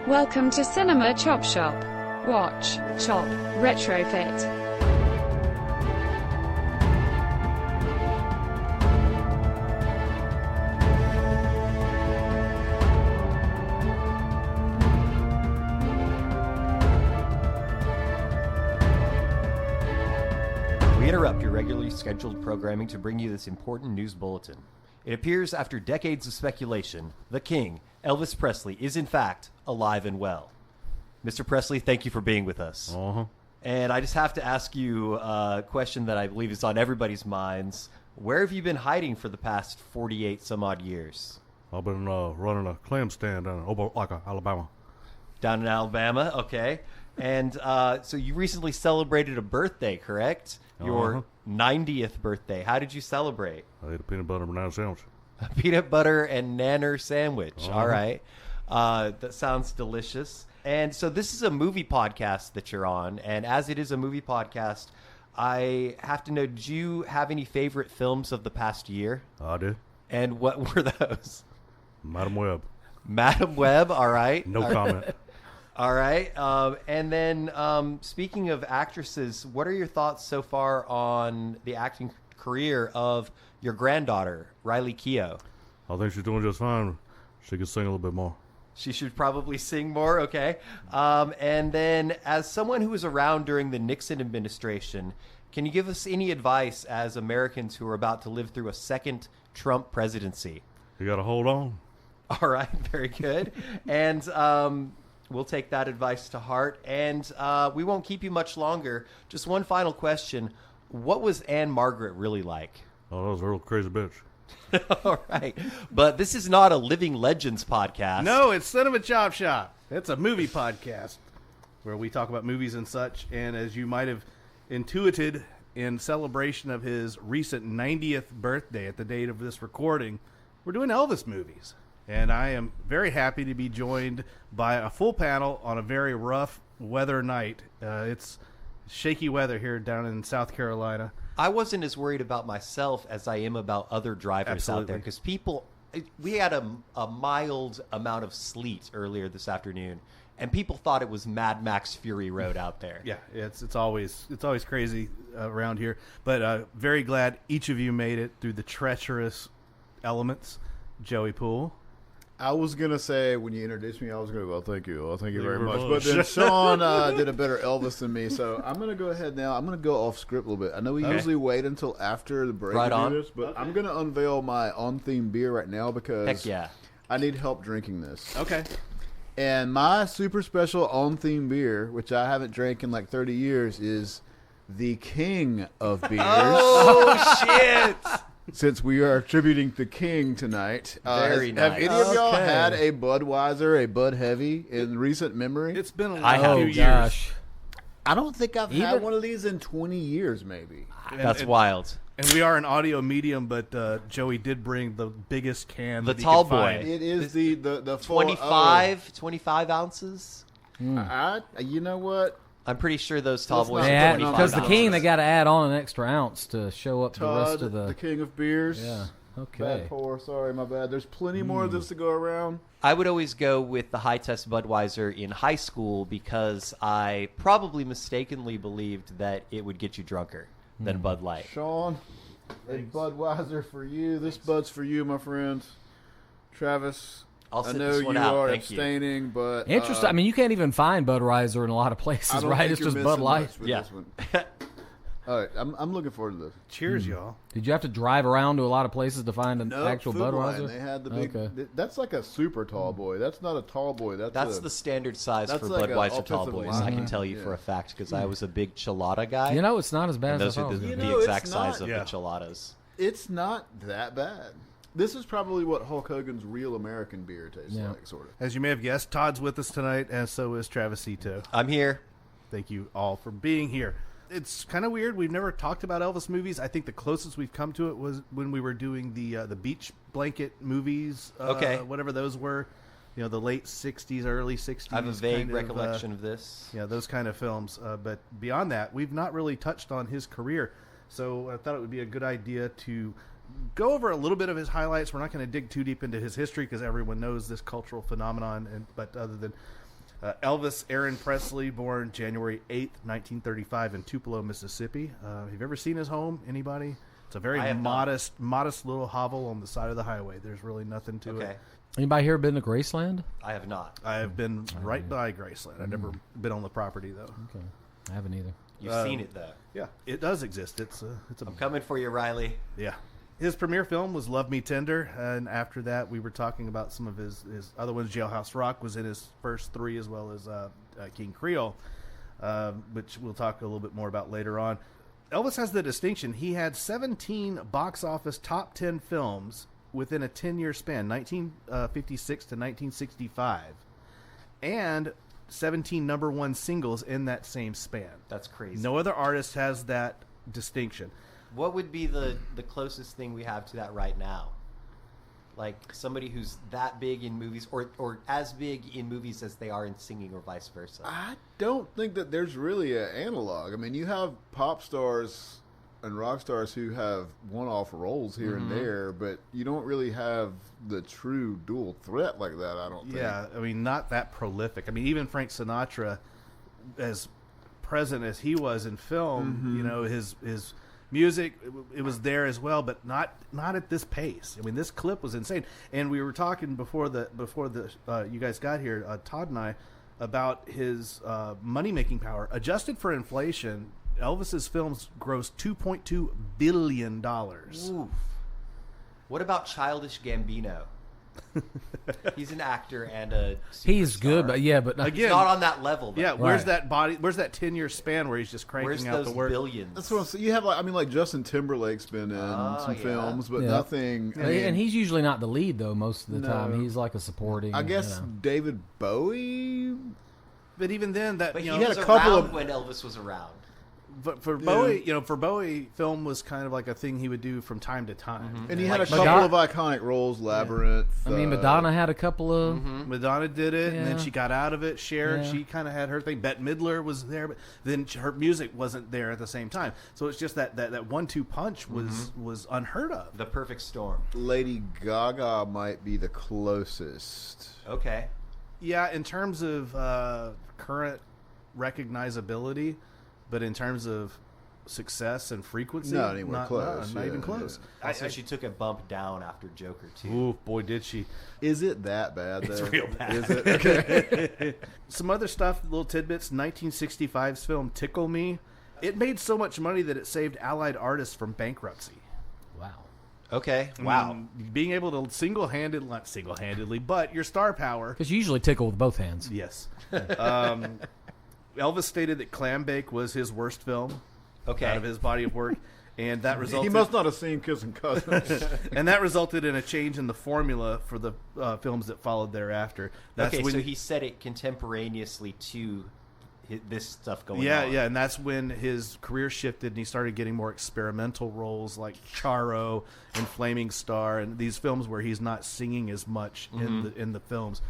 Welcome to Cinema Chop Shop. Watch, chop, retrofit. We interrupt your regularly scheduled programming to bring you this important news bulletin. It appears after decades of speculation, the King, Elvis Presley, is in fact alive and well. Mr. Presley, thank you for being with us. Uh-huh. And I just have to ask you a question that I believe is on everybody's minds. Where have you been hiding for the past 48 some odd years? I've been running a clam stand down in Opelika, Alabama. Down in Alabama, okay. And so you recently celebrated a birthday, correct? Your 90th birthday. How did you celebrate? I ate a peanut butter and banana sandwich. A peanut butter and nanner sandwich. All right. That sounds delicious. And so this is a movie podcast that you're on. And as it is a movie podcast, I have to know, did you have any favorite films of the past year? I did. And what were those? Madam Web. Madam Web, all right. No comment. All right. And then speaking of actresses, what are your thoughts so far on the acting career of your granddaughter, Riley Keough? I think she's doing just fine. She could sing a little bit more. She should probably sing more, okay. And then as someone who was around during the Nixon administration, can you give us any advice as Americans who are about to live through a second Trump presidency? You got to hold on. All right, very good. And we'll take that advice to heart. And we won't keep you much longer. Just one final question. What was Anne Margaret really like? Oh, that was a real crazy bitch. All right. But this is not a Living Legends podcast. No, it's Cinema Chop Shop. It's a movie podcast where we talk about movies and such. And as you might have intuited, in celebration of his recent 90th birthday at the date of this recording, we're doing Elvis movies. And I am very happy to be joined by a full panel on a very rough weather night. It's shaky weather here down in South Carolina. I wasn't as worried about myself as I am about other drivers out there, because we had a mild amount of sleet earlier this afternoon, and people thought it was Mad Max Fury Road out there. Yeah, it's always crazy around here, but very glad each of you made it through the treacherous elements. Joey Poole. I was going to say, when you introduced me, I was going to go, thank you very much. But then Sean did a better Elvis than me, so I'm going to go ahead now. I'm going to go off script a little bit. I know we usually wait until after the break to do this, but I'm going to unveil my on-theme beer right now because Heck yeah. I need help drinking this. Okay. And my super special on-theme beer, which I haven't drank in like 30 years, is the king of beers. Oh, shit! Since we are attributing the king tonight, Very nice. have any of y'all had a Budweiser, a Bud Heavy in recent memory? It's been I few have. years. I don't think I've had one of these in 20 years, maybe. That's wild. And we are an audio medium, but Joey did bring the biggest can. The that he tall could boy. find. It is the full 25 ounces? You know what? I'm pretty sure those tall boys Yeah, are 25 because the ounces. king, they got to add on an extra ounce to show up the Todd, rest of the king of beers. Yeah, okay. Bad pour. Sorry, my bad. There's plenty more of this to go around. I would always go with the high test Budweiser in high school because I probably mistakenly believed that it would get you drunker than Bud Light. Sean, a Budweiser for you. This Bud's for you, my friends. Travis, I'll I sit know this one you out. are Thank you. abstaining, but Interesting. I mean, you can't even find Budweiser in a lot of I places, don't right? think It's you're just Bud missing Light. much with Yeah. this one. All right, I'm looking forward to this. Cheers, y'all. Did you have to drive around to a lot of places to find an No, actual Food Budweiser? Line. They had the big. Okay. That's like a super tall boy. That's not a tall boy. That's the standard size that's for like a Budweiser tall offensive boys. I can lineman. tell you for a fact because I was a big chilada guy. You know, it's not as bad and as those I are thought. the, it was You gonna know, the it's exact size not- of Yeah. the chiladas. It's not that bad. This is probably what Hulk Hogan's real American beer tastes Yeah. like, sort of. As you may have guessed, Todd's with us tonight, and so is Travisito. I'm here. Thank you all for being here. It's kind of weird. We've never talked about Elvis movies. I think the closest we've come to it was when we were doing the beach blanket movies. Okay. Whatever those were. You know, the late 60s, early 60s. I have a vague kind of, recollection of this. Yeah, those kind of films. But beyond that, we've not really touched on his career. So I thought it would be a good idea to go over a little bit of his highlights. We're not going to dig too deep into his history because everyone knows this cultural phenomenon. But other than Elvis Aaron Presley, born January 8th, 1935 in Tupelo, Mississippi. Have you ever seen his home? Anybody? It's a very modest little hovel on the side of the highway. There's really nothing to it. Anybody here been to Graceland? I have not. I have been right by Graceland. I've never been on the property, though. Okay. I haven't either. You've seen it, though. Yeah, it does exist. I'm coming for you, Riley. Yeah. His premiere film was Love Me Tender, and after that we were talking about some of his other ones. Jailhouse Rock was in his first three, as well as King Creole, which we'll talk a little bit more about later on. Elvis has the distinction. He had 17 box office top 10 films within a 10-year span, 1956 to 1965, and 17 number one singles in that same span. That's crazy. No other artist has that distinction. What would be the closest thing we have to that right now? Like somebody who's that big in movies, or as big in movies as they are in singing, or vice versa. I don't think that there's really an analog. I mean, you have pop stars and rock stars who have one-off roles here and there, but you don't really have the true dual threat like that, I don't think. Yeah, I mean, not that prolific. I mean, even Frank Sinatra, as present as he was in film, you know, his music, it was there as well, but not at this pace. I mean, this clip was insane. And we were talking before you guys got here, Todd and I, about his money-making power. Adjusted for inflation, Elvis's films grossed $2.2 billion. Oof. What about Childish Gambino? He's an actor and a He's superstar. good, but Again, he's not on that level, though. Yeah, where's Right. Where's that 10-year span where he's just cranking Where's out those the work? billions? That's what I'm saying. You have, like Justin Timberlake's been in some yeah. films, but Yeah. nothing. I mean, and he's usually not the lead though. Most of the No. time, he's like a supporting. I guess you know. David Bowie. But even then, that But you he know, was had a couple around of- when Elvis was around. but for Bowie, Bowie, film was kind of like a thing he would do from time to time. And he had a Like couple Madonna- of iconic roles, Labyrinth. I mean, Madonna had a couple of. Madonna did it, and then Yeah. she got out of it. Cher, Yeah. she kind of had her thing. Bette Midler was there, but then her music wasn't there at the same time. So it's just that 1-2 punch was unheard of. The perfect storm. Lady Gaga might be the closest. Okay. Yeah, in terms of current recognizability, but in terms of success and frequency, Not anywhere close, not yeah, even close. Also, she took a bump down after Joker, too. Ooh, boy, did she! Is it that bad, though? It's real bad. Is it? Okay. Some other stuff, little tidbits. 1965's film "Tickle Me," it made so much money that it saved Allied artists from bankruptcy. Wow. Okay. Wow. Being able to not single-handedly, but your star power. Because you usually tickle with both hands. Yes. Elvis stated that Clam Bake was his worst film Okay. out of his body of work, and that resulted. He must not have seen Kissing Cousins. And that resulted in a change in the formula for the films that followed thereafter. That's Okay, when, so he said it contemporaneously to this stuff going yeah, on. yeah, and that's when his career shifted and he started getting more experimental roles like Charo and Flaming Star, and these films where he's not singing as much in the films.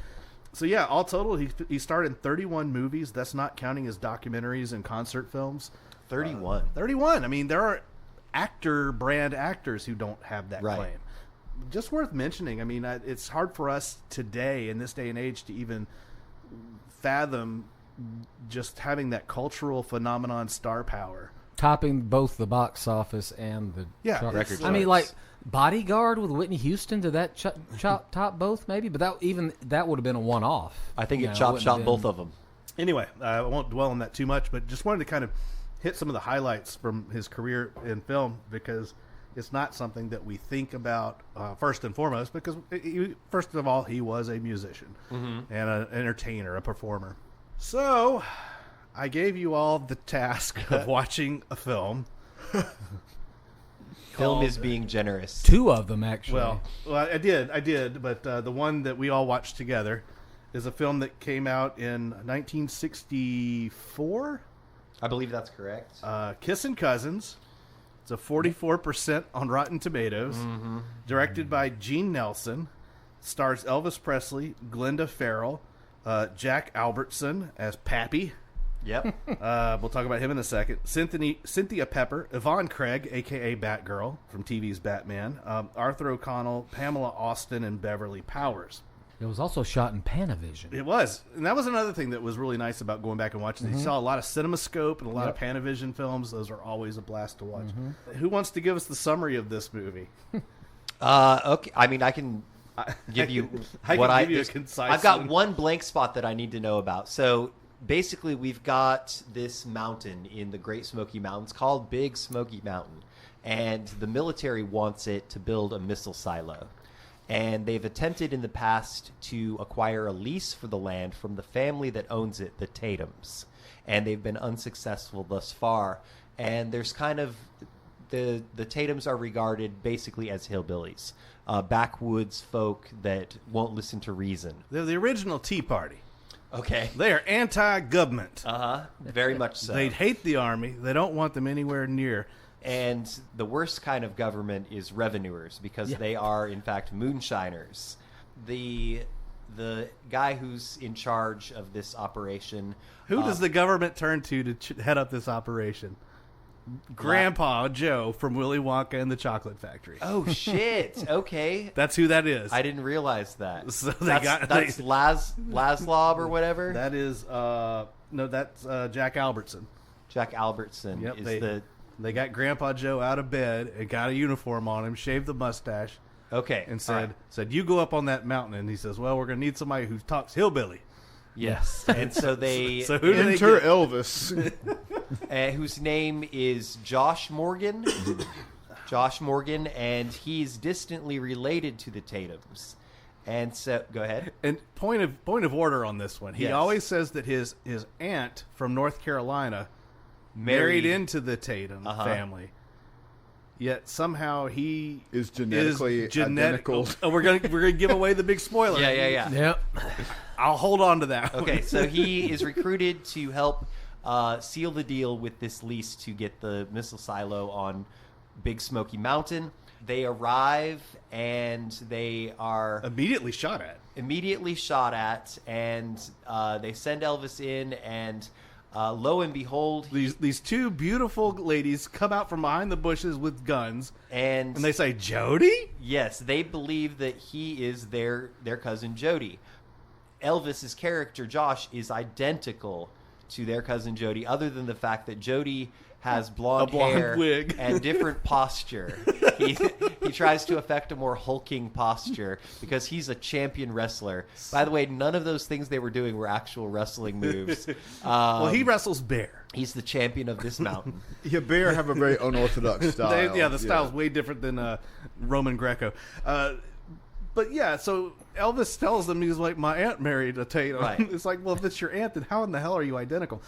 So yeah, all total, he starred in 31 movies. That's not counting his documentaries and concert films. 31. 31. I mean, there are brand actors who don't have that Right. claim. Just worth mentioning. I mean, it's hard for us today, in this day and age, to even fathom just having that cultural phenomenon star power. Topping both the box office and the chart. record I mean, charts. like Bodyguard with Whitney Houston. Did that top both? Maybe, but that would have been a one-off. I think You it know, chopped wouldn't shot have both been- of them. Anyway, I won't dwell on that too much, but just wanted to kind of hit some of the highlights from his career in film, because it's not something that we think about first and foremost, because first of all, he was a musician and an entertainer, a performer. So I gave you all the task of watching a film. Film is being generous. Two of them actually. Well, I did, but the one that we all watched together is a film that came out in 1964. I believe that's correct. Kissin' Cousins. It's a 44% on Rotten Tomatoes. Directed by Gene Nelson. Stars Elvis Presley, Glenda Farrell, Jack Albertson as Pappy. Yep. We'll talk about him in a second. Cynthia Pepper, Yvonne Craig, a.k.a. Batgirl from TV's Batman, Arthur O'Connell, Pamela Austin, and Beverly Powers. It was also shot in Panavision. It was. And that was another thing that was really nice about going back and watching. You saw a lot of CinemaScope and a lot of Panavision films. Those are always a blast to watch. Who wants to give us the summary of this movie? Okay. I mean, I can give you what I give you a concise I've got one. one blank spot that I need to know about. So basically, we've got this mountain in the Great Smoky Mountains called Big Smoky Mountain, and the military wants it to build a missile silo. And they've attempted in the past to acquire a lease for the land from the family that owns it, the Tatums. And they've been unsuccessful thus far. And there's kind of the Tatums are regarded basically as hillbillies, backwoods folk that won't listen to reason. They're the original Tea Party. Okay. They are anti-government. Very much so. They hate the army. They don't want them anywhere near. And the worst kind of government is revenuers, because they are, in fact, moonshiners. The guy who's in charge of this operation... Who does the government turn to head up this operation? Grandpa Joe from Willy Wonka and the Chocolate Factory. Oh, shit. Okay. That's who that is. I didn't realize that. So That's Laszlo or whatever? That is... that's Jack Albertson. Jack Albertson Yep, They got Grandpa Joe out of bed and got a uniform on him, shaved the mustache, Okay. and all right. said, "You go up on that mountain." And he says, "Well, we're going to need somebody who talks hillbilly." Yes. And so they... So who do they Enter get? Elvis. whose name is Josh Morgan. Josh Morgan, and he's distantly related to the Tatums. And so, go ahead. And point of order on this one. He Yes. always says that his aunt from North Carolina married into the Tatum family. Yet somehow he Is genetically identical. Oh, we're gonna give away the big spoiler. Yeah. Yep. I'll hold on to that. Okay, so he is recruited to help seal the deal with this lease to get the missile silo on Big Smoky Mountain. They arrive, and they are Immediately shot at. and they send Elvis in, and lo and behold, These two beautiful ladies come out from behind the bushes with guns, and they say, "Jody?" yes, they believe that he is their cousin Jody. Elvis's character Josh is identical to their cousin Jody, other than the fact that Jody has blonde hair wig and different posture. He tries to affect a more hulking posture because he's a champion wrestler. By the way, none of those things they were doing were actual wrestling moves. Well, he wrestles bear. He's the champion of this mountain. Yeah, bear have a very unorthodox style. The style's way different than Roman Greco. But yeah, so Elvis tells them, he's like, "My aunt married a Tatum." Right. It's like, well, if it's your aunt, then how in the hell are you identical?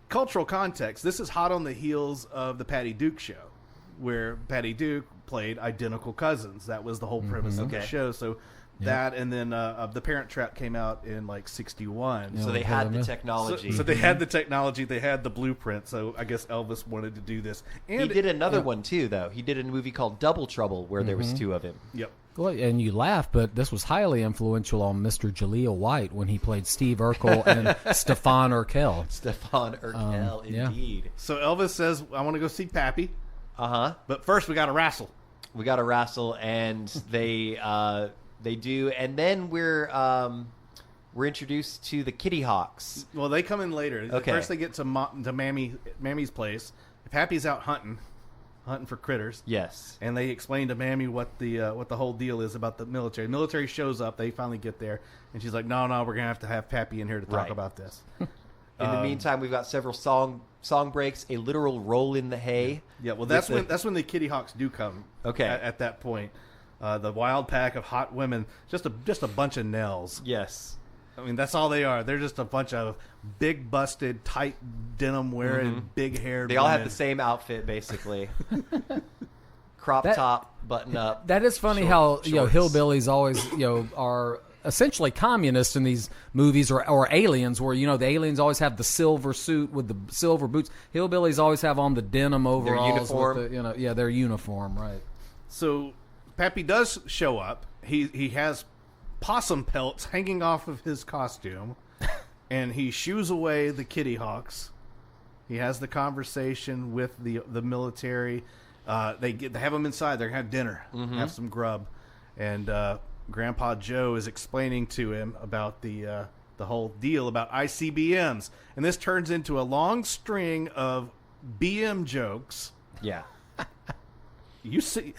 Cultural context. This is hot on the heels of the Patty Duke show, where Patty Duke played identical cousins. That was the whole premise of the Okay. show. So that, and then The Parent Trap came out in like 61. So they had the technology. So they had the technology, they had the blueprint. So I guess Elvis wanted to do this. And He did another one too, though. He did a movie called Double Trouble, where there was two of him. Yep. Well, and you laugh, but this was highly influential on Mr. Jaleel White when he played Steve Urkel and Stefan Urkel. Stefan Urkel, yeah. indeed. So Elvis says, "I want to go see Pappy, but first we got to wrestle." We got to wrestle, and they do, and then we're introduced to the Kitty Hawks. Well, they come in later. Okay. First they get to Mammy's place. Pappy's out hunting for critters. Yes. And they explain to Mammy what the whole deal is about the military. Military shows up. They finally get there, and she's like, "No, we're gonna have to have Pappy in here to talk Right. about this." In the meantime, we've got several song breaks, a literal roll in the hay. Yeah, well, that's when the Kitty Hawks do come. Okay. At that point, the wild pack of hot women, just a bunch of Nels. Yes. I mean, that's all they are. They're just a bunch of big, busted, tight denim wearing, big haired. They all have the same outfit, basically. Crop top, button up. That is funny how hillbillies always are essentially communists in these movies, or aliens, where the aliens always have the silver suit with the silver boots. Hillbillies always have on the denim overalls. uniform. With their uniform, right? So Pappy does show up. He has possum pelts hanging off of his costume, and he shoos away the Kitty Hawks. He has the conversation with the military. They have them inside. They're gonna have dinner, have some grub, and Grandpa Joe is explaining to him about the whole deal about ICBMs, and this turns into a long string of BM jokes. Yeah. You see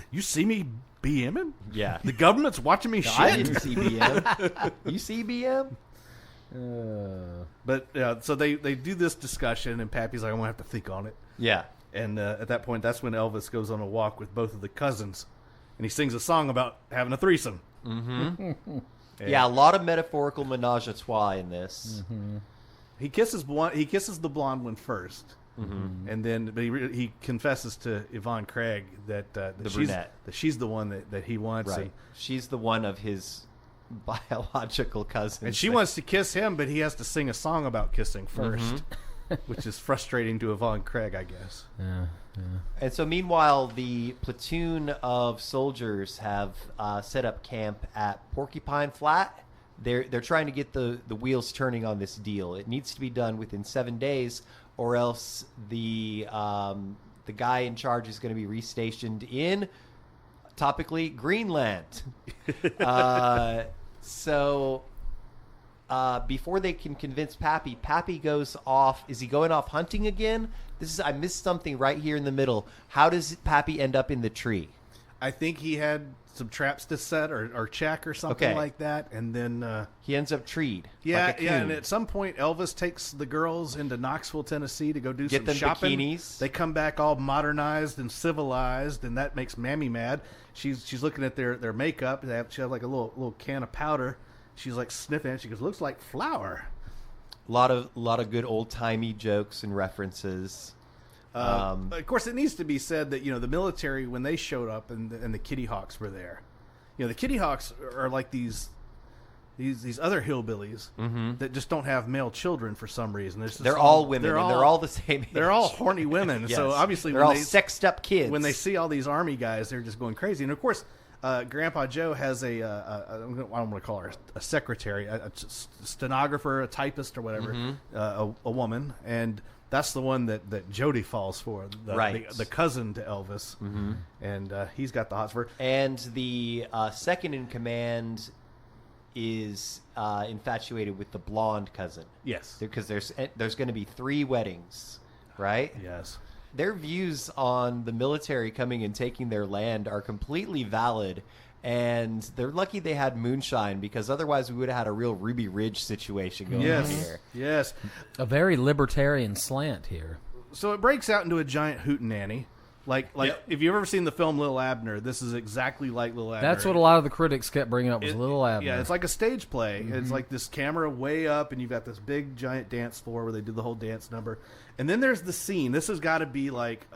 me BMing? Yeah. The government's watching me shit. I didn't see BM. You see BM? But so they do this discussion, and Pappy's like, I'm gonna have to think on it. Yeah. And at that point, that's when Elvis goes on a walk with both of the cousins, and he sings a song about having a threesome. Mm-hmm. Yeah, a lot of metaphorical menage a trois in this. Mm-hmm. He kisses the blonde one first, and then he confesses to Yvonne Craig that she's the one that he wants. Right. She's the one of his biological cousins, and she wants to kiss him, but he has to sing a song about kissing first, which is frustrating to Yvonne Craig, I guess. Yeah. And so, meanwhile, the platoon of soldiers have set up camp at Porcupine Flat. They're trying to get the wheels turning on this deal. It needs to be done within 7 days, or else the guy in charge is going to be restationed in, topically, Greenland. So before they can convince Pappy goes off. Is he going off hunting again? I missed something right here in the middle. How does Pappy end up in the tree? I think he had some traps to set or check or something like that, and then he ends up treed. Yeah, like a yeah. coon. And at some point, Elvis takes the girls into Knoxville, Tennessee, to go do Get some them shopping. bikinis. They come back all modernized and civilized, and that makes Mammy mad. She's looking at their makeup. She has like a little can of powder. She's like sniffing it. She goes, "Looks like flour." A lot of good old timey jokes and references. Of course, it needs to be said that the military, when they showed up and the Kitty Hawks were there, the Kitty Hawks are like these other hillbillies that just don't have male children for some reason. They're all women. They're all the same age. They're all horny women. Yes. So obviously, they're all sexed up kids. When they see all these army guys, they're just going crazy. And of course, Grandpa Joe has I don't want to call her a secretary, a stenographer, a typist, or whatever, a woman, and that's the one that Jody falls for, the cousin to Elvis, and he's got the hots for her. And the second in command is infatuated with the blonde cousin. Yes, because there's going to be 3 weddings, right? Yes. Their views on the military coming and taking their land are completely valid, and they're lucky they had moonshine, because otherwise we would have had a real Ruby Ridge situation going on here. Yes. A very libertarian slant here. So it breaks out into a giant hootenanny. Like if you've ever seen the film Little Abner, this is exactly like Little Abner. That's what a lot of the critics kept bringing up was Little Abner. Yeah, it's like a stage play. It's like this camera way up, and you've got this big giant dance floor where they do the whole dance number. And then there's the scene. This has got to be like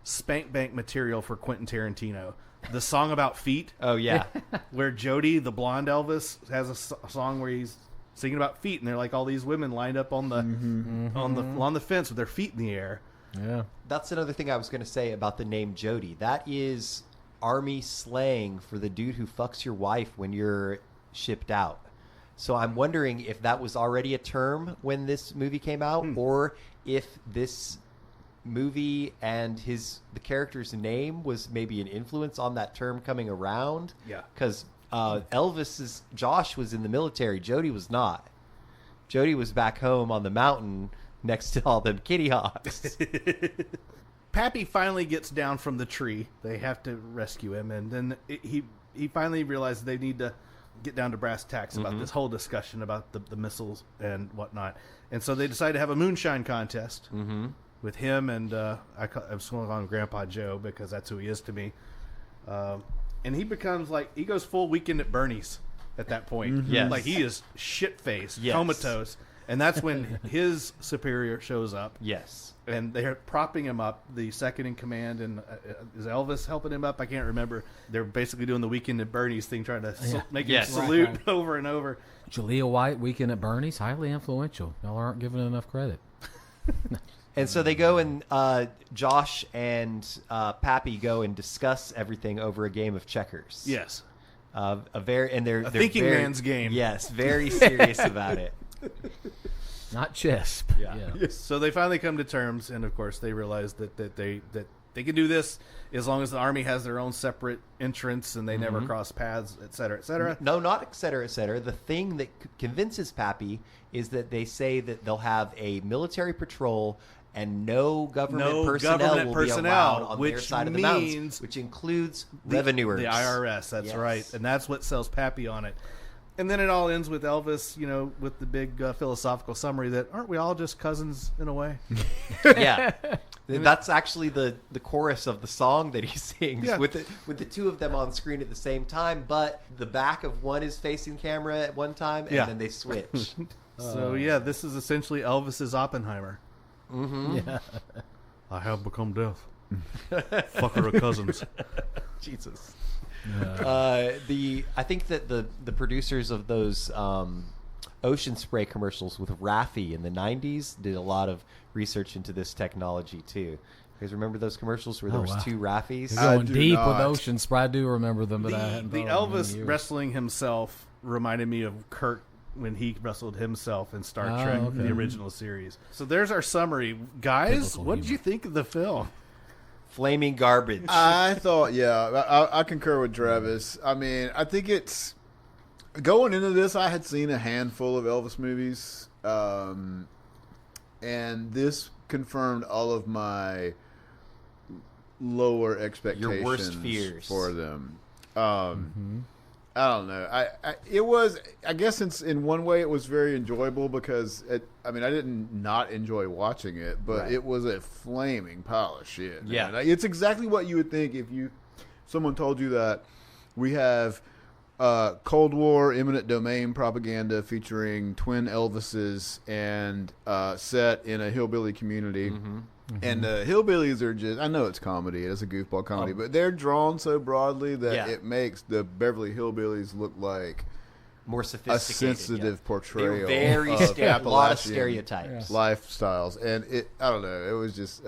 spank bank material for Quentin Tarantino. The song about feet. Oh yeah, where Jody, the blonde Elvis, has a song where he's singing about feet, and they're like all these women lined up on the fence with their feet in the air. Yeah, that's another thing I was going to say about the name Jody. That is Army slang for the dude who fucks your wife when you're shipped out. So I'm wondering if that was already a term when this movie came out, or if this movie and the character's name was maybe an influence on that term coming around. Yeah, because Josh was in the military. Jody was not. Jody was back home on the mountain next to all them Kitty Hawks. Pappy finally gets down from the tree. They have to rescue him, and then he finally realizes they need to get down to brass tacks about this whole discussion about the missiles and whatnot. And so they decide to have a moonshine contest with him and I'm just going to call him Grandpa Joe because that's who he is to me. And he becomes he goes full Weekend at Bernie's at that point. Yes. Like he is shit-faced, comatose. And that's when his superior shows up. Yes. And they're propping him up, the second in command, and is Elvis helping him up? I can't remember. They're basically doing the Weekend at Bernie's thing, trying to make him salute over and over. Jaleel White, Weekend at Bernie's, highly influential. Y'all aren't giving enough credit. And so they go and Josh and Pappy go and discuss everything over a game of checkers. Yes. They're thinking very, man's game. Yes, very serious about it. Not chess. Yeah. So they finally come to terms, and of course they realize that they can do this as long as the army has their own separate entrance and they never cross paths, et cetera, et cetera. No, not et cetera, et cetera. The thing that convinces Pappy is that they say that they'll have a military patrol and no government personnel will be allowed on their side of the mountains, which includes revenuers. The IRS, that's right. And that's what sells Pappy on it. And then it all ends with Elvis, with the big philosophical summary that aren't we all just cousins in a way? Yeah. That's actually the chorus of the song that he sings with the two of them on screen at the same time, but the back of one is facing camera at one time and then they switch. So this is essentially Elvis's Oppenheimer. Yeah. I have become death. Fucker of cousins. Jesus. I think that the producers of those Ocean Spray commercials with Raffi in the 90s did a lot of research into this technology too. You guys remember those commercials where there was two Raffis? You're going deep with Ocean Spray. I do remember them, but I hadn't the thought of them in Elvis years. wrestling himself reminded me of Kurt when he wrestled himself in Star Trek, the original series. So there's our summary. Guys, Typical what did humor. you think of the film? Flaming garbage. I thought, I concur with Travis. I mean, I think it's going into this. I had seen a handful of Elvis movies, and this confirmed all of my lower expectations. Your worst fears for them. I don't know. It was. I guess in one way it was very enjoyable because I didn't not enjoy watching it, but it was a flaming pile of shit. Man. Yeah, It's exactly what you would think if someone told you that we have Cold War imminent domain propaganda featuring twin Elvises and set in a hillbilly community. And the hillbillies are just, I know it's comedy, it's a goofball comedy, but they're drawn so broadly that it makes the Beverly Hillbillies look like more a sophisticated, sensitive portrayal very of a lot of Appalachian stereotypes. lifestyles. And I don't know, it was just,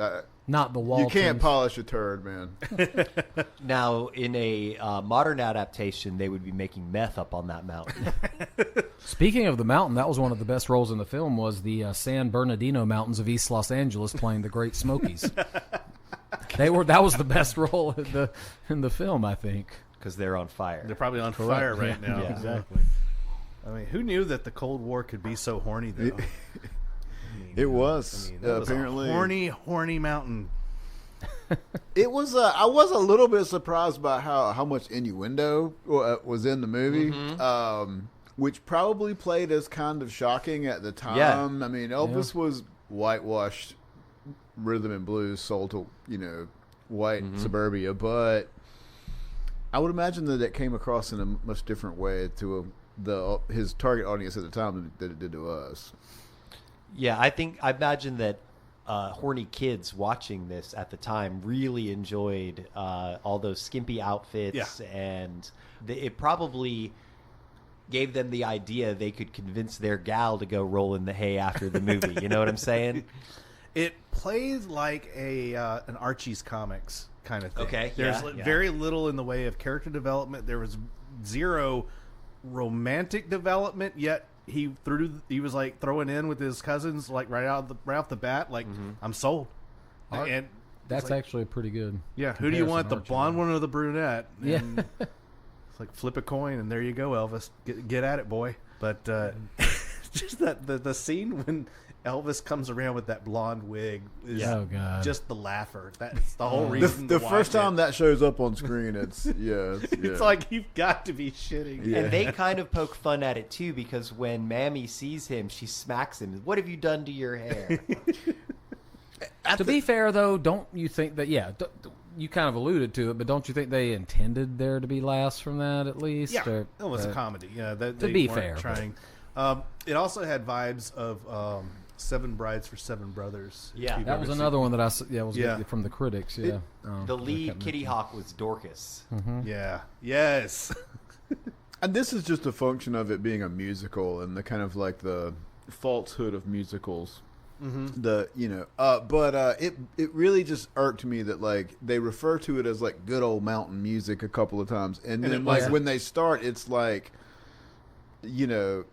Not the Waltons. you can't polish a turd, man. Now, in a modern adaptation, they would be making meth up on that mountain. Speaking of the mountain, that was one of the best roles in the film. Was the San Bernardino Mountains of East Los Angeles playing the Great Smokies? That was the best role in the film, I think. Because they're on fire. They're probably on fire right now. Yeah. Exactly. I mean, who knew that the Cold War could be so horny, though? It was. That was apparently a horny mountain. It was. I was a little bit surprised by how much innuendo was in the movie, which probably played as kind of shocking at the time. Yeah. I mean, Elvis was whitewashed rhythm and blues sold to white suburbia, but I would imagine that it came across in a much different way to his target audience at the time than it did to us. Yeah, I imagine that horny kids watching this at the time really enjoyed all those skimpy outfits, and it probably gave them the idea they could convince their gal to go roll in the hay after the movie. You know what I'm saying? It plays like an Archie's comics kind of thing. Okay, There's yeah. very little in the way of character development. There was zero romantic development, yet he was like throwing in with his cousins like right off the bat, like I'm sold. And That's like, actually pretty good. yeah. Who do you want, the Archie. blonde one or the brunette? Yeah. And it's like flip a coin, and there you go, Elvis. Get at it, boy. But just that the scene when Elvis comes around with that blonde wig is Oh, God. just the laugher. That's the whole reason. The to first watch time it. that shows up on screen, it's Like you've got to be shitting. Yeah. And they kind of poke fun at it too, because when Mammy sees him, she smacks him. What have you done to your hair? To be fair, though, don't you think that? Yeah, you kind of alluded to it, but don't you think they intended there to be laughs from that at least? Yeah, Or- it was a comedy. Yeah, they be weren't fair, trying. It also had vibes of Seven Brides for Seven Brothers. Yeah. if you've That ever was seen another it. one that was Yeah. from the critics. Yeah, The lead Kitty Hawk was Dorcas. Yeah. Yes. And this is just a function of it being a musical and the kind of like the falsehood of musicals. But it really just irked me that like they refer to it as like good old mountain music a couple of times, and then it like wasn't. when they start, it's like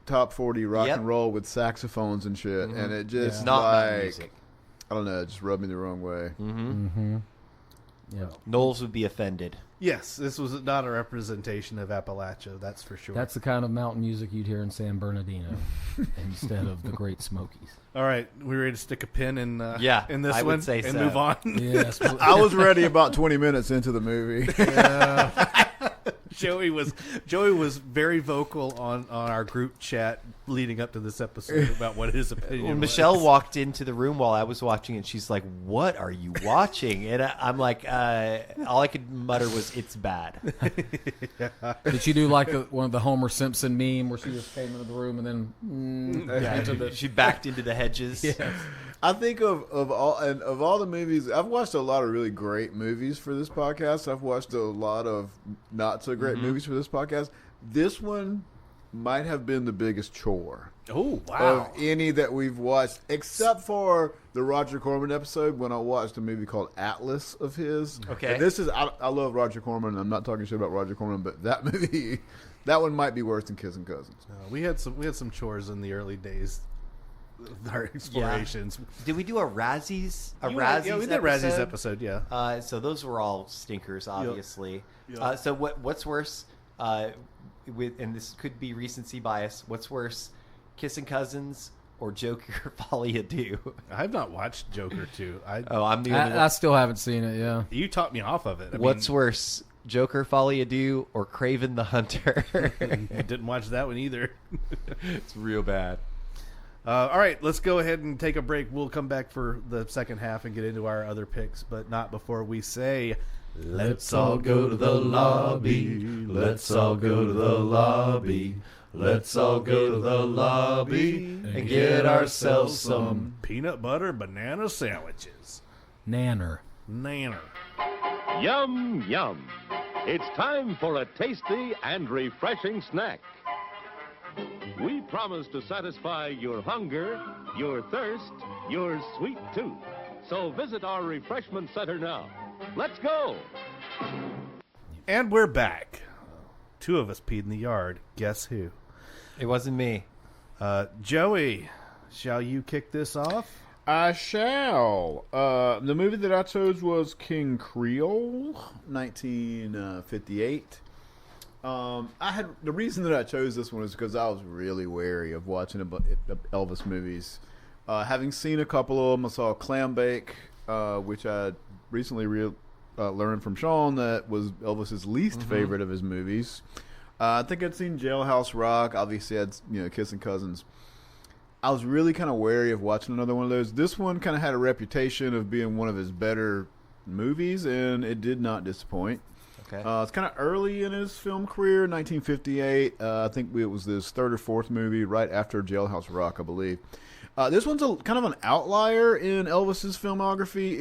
top 40 rock Yep. and roll with saxophones and shit, and it just It's not mountain like music. I don't know, it just rubbed me the wrong way. Yeah. Knowles would be offended. Yes, this was not a representation of Appalachia, that's for sure. That's the kind of mountain music you'd hear in San Bernardino instead of the Great Smokies. All right, we ready to stick a pin in in this I one would say and so. move on? Yes. I was ready about 20 minutes into the movie. Joey was very vocal on our group chat leading up to this episode about what his opinion When was. Michelle walked into the room while I was watching it, she's like, "What are you watching?" And I'm like, all I could mutter was, "It's bad." Did she do like one of the Homer Simpson meme where she just came into the room and then She backed into the hedges. I think of all the movies, I've watched a lot of really great movies for this podcast. I've watched a lot of not so great movies for this podcast. This one might have been the biggest chore Oh, wow. of any that we've watched, except for the Roger Corman episode when I watched a movie called Atlas of his. Okay. And this is, I love Roger Corman. I'm not talking shit about Roger Corman, but that movie, that one might be worse than Kissing Cousins. We had some chores in the early days of our explorations. Did we do a Razzies? Yeah, we did Razzies episode, yeah. So those were all stinkers, obviously. Yep. So what's worse? And this could be recency bias. What's worse, Kissing Cousins or Joker Folly Ado? I've not watched Joker 2. I'm the only one. I still haven't seen it. Yeah. You talked me off of it. What's worse, Joker Folly Ado or Craven the Hunter? I didn't watch that one either. It's real bad. All right, let's go ahead and take a break. We'll come back for the second half and get into our other picks, but not before we say, let's all go to the lobby. Let's all go to the lobby. Let's all go to the lobby and get ourselves some peanut butter banana sandwiches. Nanner. Nanner. Yum, yum. It's time for a tasty and refreshing snack. We promise to satisfy your hunger, your thirst, your sweet tooth. So visit our refreshment center now. Let's go. And we're back. Two of us peed in the yard. Guess who? It wasn't me. Joey, shall you kick this off? I shall. The movie that I chose was King Creole, 1958. The reason that I chose this one is because I was really wary of watching Elvis movies. Having seen a couple of them, I saw Clambake, which I recently learned from Sean that was Elvis's least favorite of his movies. I think I'd seen Jailhouse Rock. Obviously, I'd Kissing Cousins. I was really kind of wary of watching another one of those. This one kind of had a reputation of being one of his better movies, and it did not disappoint. Okay. It's kind of early in his film career, 1958. I think it was his third or fourth movie, right after Jailhouse Rock, I believe. This one's kind of an outlier in Elvis's filmography.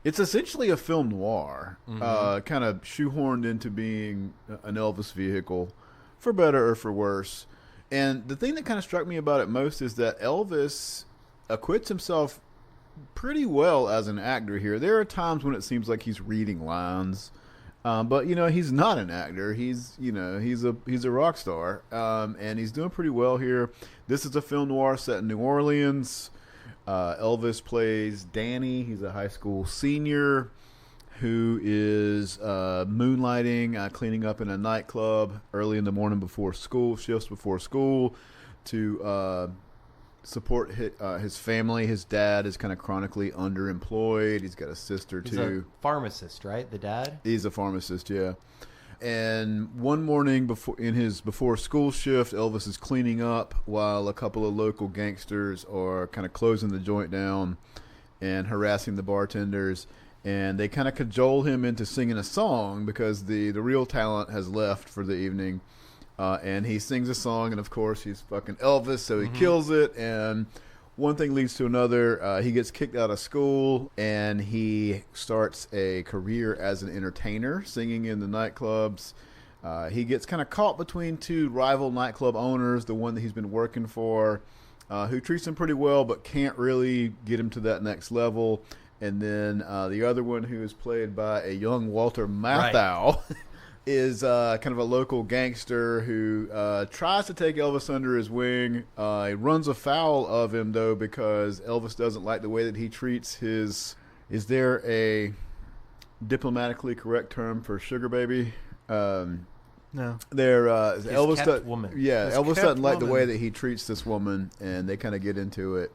It's essentially a film noir, kind of shoehorned into being an Elvis vehicle, for better or for worse. And the thing that kind of struck me about it most is that Elvis acquits himself pretty well as an actor here. There are times when it seems like he's reading lines. But he's not an actor. He's a rock star, and he's doing pretty well here. This is a film noir set in New Orleans. Elvis plays Danny. He's a high school senior who is moonlighting, cleaning up in a nightclub early in the morning before school, shifts before school, to support his family. His dad is kind of chronically underemployed. He's got a sister too. He's a pharmacist, right? The dad? He's a pharmacist, yeah. And one morning before school shift, Elvis is cleaning up while a couple of local gangsters are kind of closing the joint down and harassing the bartenders. And they kind of cajole him into singing a song because the real talent has left for the evening. And he sings a song, and of course he's fucking Elvis, so he kills it. And one thing leads to another. He gets kicked out of school, and he starts a career as an entertainer, singing in the nightclubs. He gets kind of caught between two rival nightclub owners, the one that he's been working for, who treats him pretty well but can't really get him to that next level. And then the other one, who is played by a young Walter Matthau, is kind of a local gangster who tries to take Elvis under his wing. He runs afoul of him, though, because Elvis doesn't like the way that he treats his... Is there a diplomatically correct term for sugar baby. No. They're His Elvis. kept woman. Yeah, His Elvis kept doesn't like the woman. way that he treats this woman, and they kind of get into it.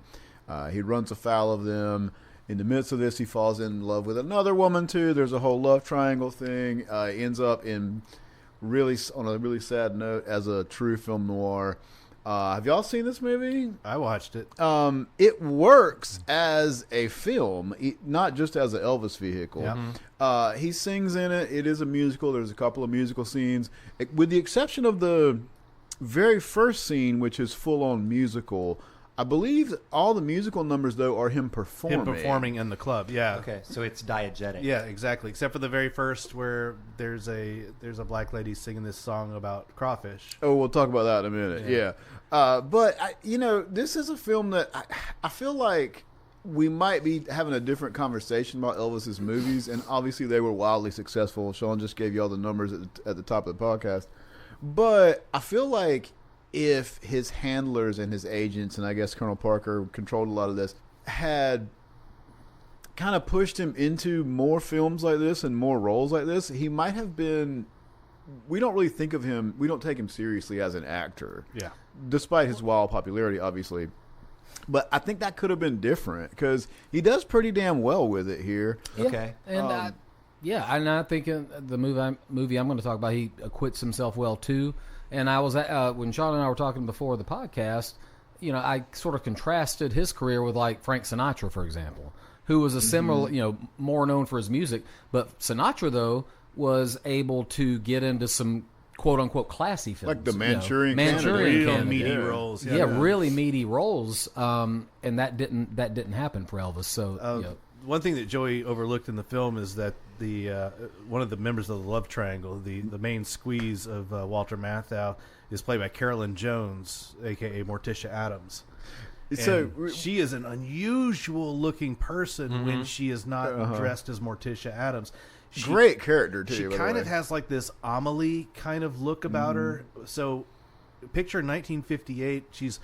He runs afoul of them. In the midst of this, he falls in love with another woman too. There's a whole love triangle thing. Ends up on a really sad note as a true film noir. Have y'all seen this movie? I watched it. It works as a film, not just as an Elvis vehicle. Yeah. He sings in it. It is a musical. There's a couple of musical scenes, with the exception of the very first scene, which is full-on musical. I believe all the musical numbers, though, are him performing. Him performing in the club, yeah. Okay, so it's diegetic. Yeah, exactly. Except for the very first, where there's a black lady singing this song about crawfish. Oh, we'll talk about that in a minute. Yeah. But, this is a film that I feel like we might be having a different conversation about Elvis's movies, and obviously they were wildly successful. Sean just gave you all the numbers at the top of the podcast. But I feel like if his handlers and his agents, and I guess Colonel Parker controlled a lot of this, had kind of pushed him into more films like this and more roles like this, he might have been... We don't really think of him... We don't take him seriously as an actor. Yeah. Despite his wild popularity, obviously. But I think that could have been different, because he does pretty damn well with it here. Okay. And and I think in the movie I'm going to talk about, he acquits himself well too. And I was when Sean and I were talking before the podcast, I sort of contrasted his career with like Frank Sinatra, for example, who was a similar, more known for his music. But Sinatra, though, was able to get into some quote unquote classy films, Like the Manchurian Manchurian Real Candidate. meaty Yeah. roles. Yeah, really meaty roles, and that didn't happen for Elvis. So One thing that Joey overlooked in the film is that the one of the members of the love triangle, the main squeeze of Walter Matthau, is played by Carolyn Jones, a.k.a. Morticia Adams. So And she is an unusual looking person when she is not dressed as Morticia Adams. great character, too. She by the kind way. of has like this Amelie kind of look about her. So picture 1958. She's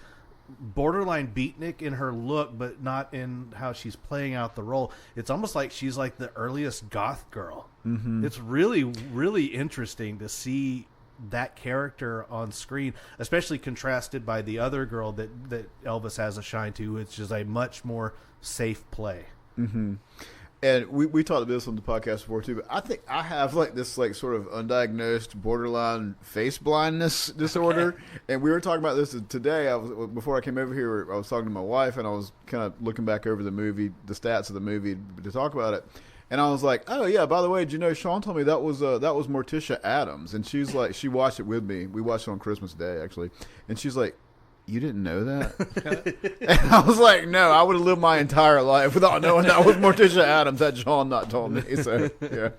borderline beatnik in her look, but not in how she's playing out the role. It's almost like she's like the earliest goth girl. It's really, really interesting to see that character on screen, especially contrasted by the other girl that Elvis has a shine to, which is a much more safe play. And we talked about this on the podcast before too, but I think I have like this like sort of undiagnosed borderline face blindness disorder. And we were talking about this today. Before I came over here, I was talking to my wife, and I was kind of looking back over the movie, the stats of the movie to talk about it. And I was like, oh yeah, by the way, did you know Sean told me that was Morticia Adams? And she's like, she watched it with me. We watched it on Christmas Day actually, and she's like, you didn't know that? And I was like, no, I would have lived my entire life without knowing that was Morticia Adams. Had Sean not told me. So, yeah.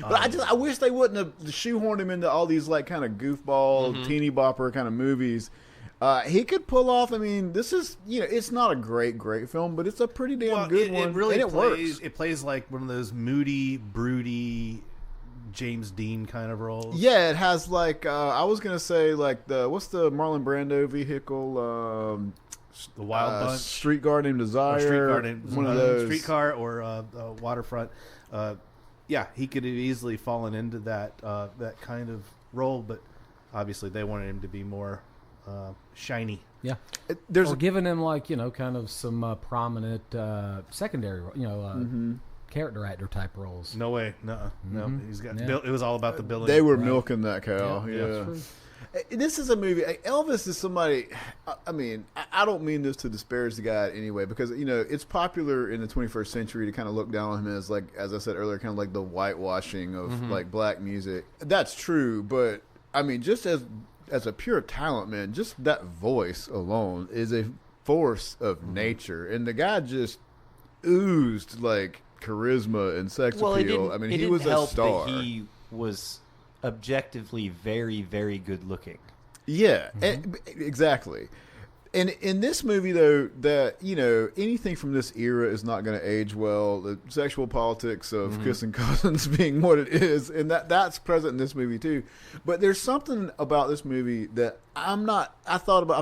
But I wish they wouldn't have shoehorned him into all these like kind of goofball, teeny bopper kind of movies. He could pull off. I mean, this is, it's not a great film, but it's a pretty damn good one. It really and it plays. works. It plays like one of those moody, broody James Dean kind of roles. Yeah, it has like I was gonna say like what's the Marlon Brando vehicle? The Wild Bunch, Streetcar Named Desire. or Streetcar Named one of those. Streetcar or Waterfront. Yeah, he could have easily fallen into that kind of role, but obviously they wanted him to be more shiny. yeah, There's or giving him like kind of some prominent secondary, character actor type roles. No way, no. He's got. It was all about the billing. They were milking that cow. Yeah. True. This is a movie. Elvis is somebody. I mean, I don't mean this to disparage the guy anyway, because it's popular in the 21st century to kind of look down on him as like, as I said earlier, kind of like the whitewashing of like black music. That's true, but I mean, just as a pure talent, man, just that voice alone is a force of nature, and the guy just oozed like charisma and sex appeal. I mean, he was a star. That he was objectively very, very good looking. Yeah, exactly. And in this movie, though, that anything from this era is not going to age well. The sexual politics of kissing cousins being what it is, and that's present in this movie too. But there's something about this movie that I've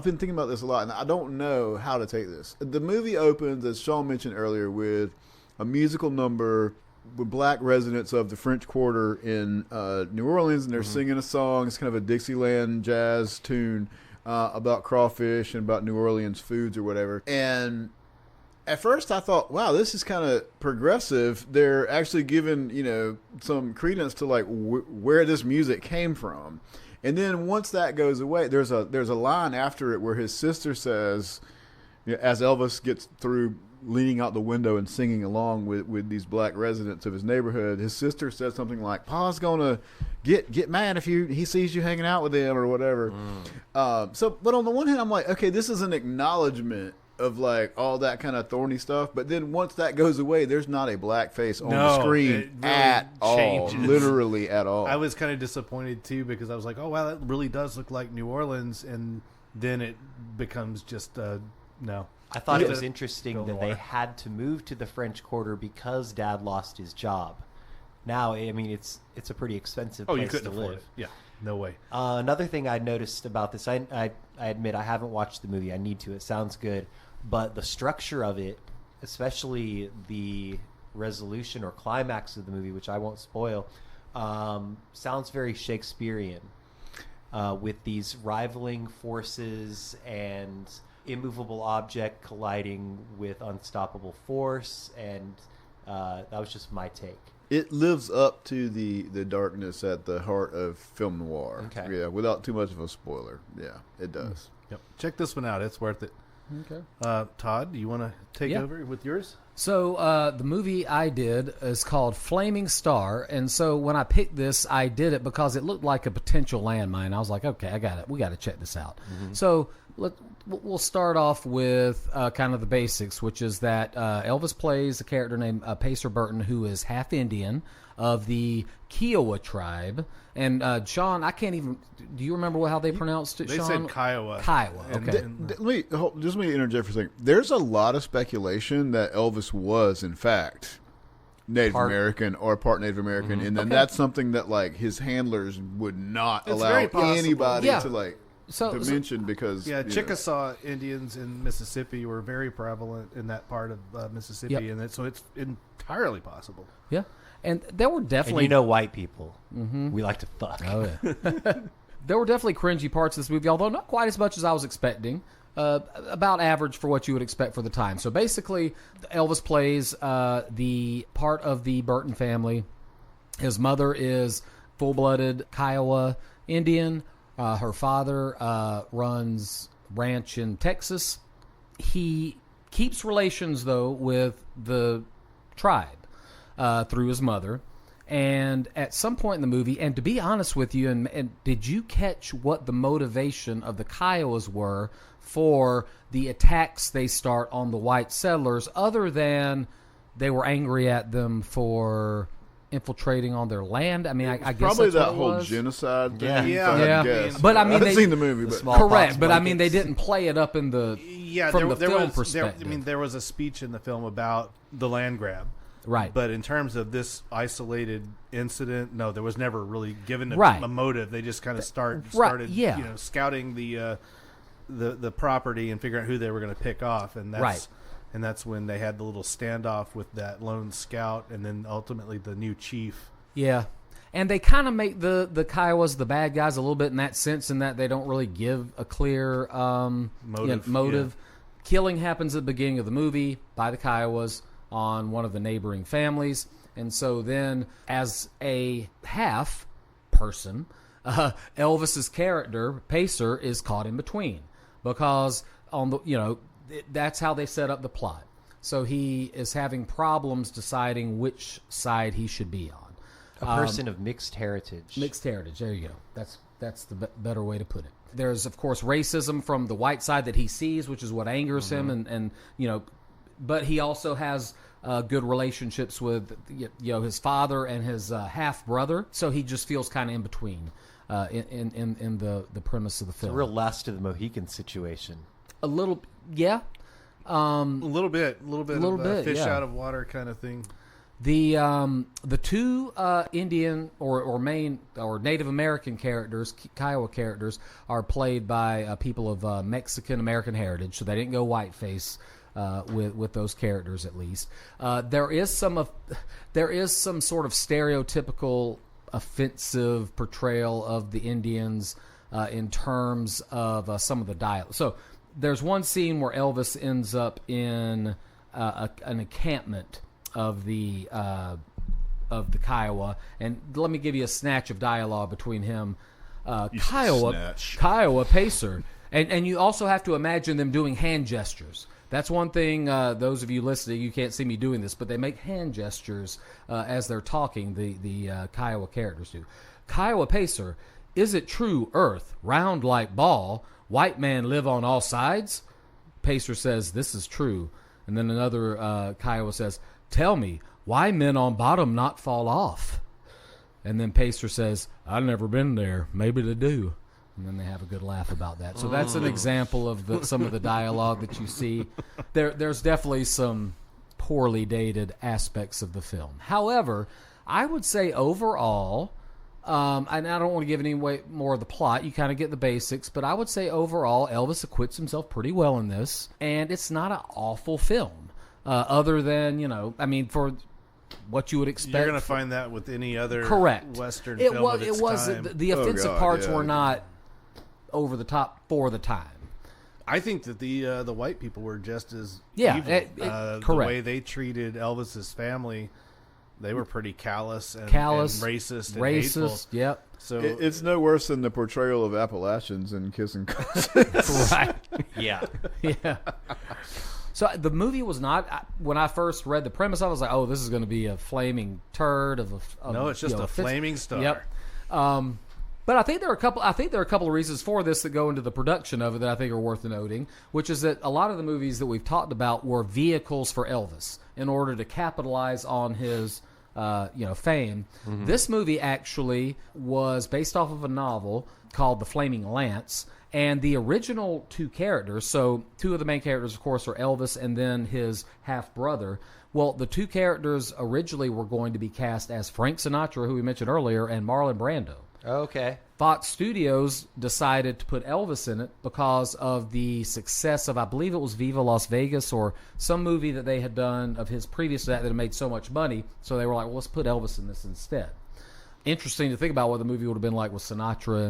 been thinking about this a lot, and I don't know how to take this. The movie opens, as Sean mentioned earlier, with a musical number black residents of the French Quarter in New Orleans, and they're singing a song. It's kind of a Dixieland jazz tune about crawfish and about New Orleans foods or whatever. And at first I thought, wow, this is kind of progressive. They're actually giving, some credence to like where this music came from. And then once that goes away, there's a line after it where his sister says, as Elvis gets through leaning out the window and singing along with these black residents of his neighborhood, his sister says something like, Pa's gonna get mad if he sees you hanging out with him or whatever. But on the one hand, I'm like, okay, this is an acknowledgement of like all that kind of thorny stuff, but then once that goes away, there's not a black face on the screen really at all, literally at all. I was kind of disappointed too, because I was like, oh wow, that really does look like New Orleans, and then it becomes just no. I thought it was interesting that they had to move to the French Quarter because Dad lost his job. Now, I mean, it's a pretty expensive place to live. It. Yeah, no way. Another thing I noticed about this, I admit I haven't watched the movie. I need to. It sounds good. But the structure of it, especially the resolution or climax of the movie, which I won't spoil, sounds very Shakespearean, with these rivaling forces and immovable object colliding with unstoppable force, and that was just my take. It lives up to the darkness at the heart of film noir. Okay. Yeah, without too much of a spoiler. Yeah, it does. Yep. Check this one out. It's worth it. Okay. Todd, do you want to take over with yours? So the movie I did is called Flaming Star, and so when I picked this, I did it because it looked like a potential landmine. I was like, okay, I got it. We got to check this out. So we'll start off with kind of the basics, which is that Elvis plays a character named Pacer Burton, who is half Indian of the Kiowa tribe. And Sean, I can't even. Do you remember how they pronounced it? They Sean? said Kiowa. Kiowa. Okay. Let me interject for a second. There's a lot of speculation that Elvis was, in fact, Native American or part Native American, and then that's something that like his handlers would not allow anybody to mention because Chickasaw Indians in Mississippi were very prevalent in that part of Mississippi, and so it's entirely possible. Yeah. And there were definitely... And white people. We like to fuck. Oh, yeah. There were definitely cringy parts of this movie, although not quite as much as I was expecting. About average for what you would expect for the time. So basically, Elvis plays the part of the Burton family. His mother is full-blooded Kiowa Indian. Her father runs ranch in Texas. He keeps relations, though, with the tribe. Through his mother, and at some point in the movie, and to be honest with you, and did you catch what the motivation of the Kiowas were for the attacks they start on the white settlers, other than they were angry at them for infiltrating on their land? I mean, I guess probably that's that what it whole was. genocide thing. Yeah. But I mean, I haven't seen the movie, but correct. But I mean, they didn't play it up in the from the film perspective. There was a speech in the film about the land grab. Right. But in terms of this isolated incident, no, there was never really given a motive. They just kind of started scouting the property and figuring out who they were going to pick off, and that's when they had the little standoff with that lone scout, and then ultimately the new chief. Yeah. And they kind of make the Kiowas the bad guys a little bit in that sense, in that they don't really give a clear motive. Yeah. Killing happens at the beginning of the movie by the Kiowas on one of the neighboring families, and so then as a half person, Elvis's character Pacer is caught in between, because on the that's how they set up the plot. So he is having problems deciding which side he should be on. A person of mixed heritage. Mixed heritage. There you go. That's the better way to put it. There's of course racism from the white side that he sees, which is what angers him, and but he also has good relationships with his father and his half brother, so he just feels kind of in between in the premise of the film. It's a real Last of the Mohicans situation. A little, yeah. A little bit fish out of water kind of thing. The two Indian or main or Native American characters, Kiowa characters, are played by people of Mexican American heritage, so they didn't go whiteface with those characters at least. There is some sort of stereotypical offensive portrayal of the Indians in terms of some of the dialogue. So there's one scene where Elvis ends up in an encampment of the Kiowa, and let me give you a snatch of dialogue between him, Kiowa Pacer, and you also have to imagine them doing hand gestures. That's one thing. Those of you listening, you can't see me doing this, but they make hand gestures as they're talking. The Kiowa characters do. Kiowa Pacer, is it true? Earth round like ball. White man live on all sides. Pacer says, "This is true." And then another Kiowa says, "Tell me, why men on bottom not fall off?" And then Pacer says, "I've never been there. Maybe they do." And then they have a good laugh about that. So that's an example of some of the dialogue that you see. There's definitely some poorly dated aspects of the film. However, I would say overall, and I don't want to give any way more of the plot. You kind of get the basics. But I would say overall, Elvis acquits himself pretty well in this. And it's not an awful film. Other than, for what you would expect. You're going to find that with any other correct Western it film was, of its it was time. The offensive parts were not over the top for the time. I think that the white people were just as Yeah, evil. correct. The way they treated Elvis's family, they were pretty callous and racist and hateful. Yep. So It's no worse than the portrayal of Appalachians in Kissing Cousins. Right. Yeah. Yeah. So the movie was not. When I first read the premise, I was like, "Oh, this is going to be a flaming turd of a." no, it's just a flaming star. Yep. But I think there are a couple. I think there are a couple of reasons for this that go into the production of it that I think are worth noting. Which is that a lot of the movies that we've talked about were vehicles for Elvis in order to capitalize on his, fame. Mm-hmm. This movie actually was based off of a novel called The Flaming Lance. And the original two characters, so two of the main characters, of course, are Elvis and then his half-brother. Well, the two characters originally were going to be cast as Frank Sinatra, who we mentioned earlier, and Marlon Brando. Okay. Fox Studios decided to put Elvis in it because of the success of, I believe it was Viva Las Vegas or some movie that they had done of his previous to that had made so much money. So they were like, well, let's put Elvis in this instead. Interesting to think about what the movie would have been like with Sinatra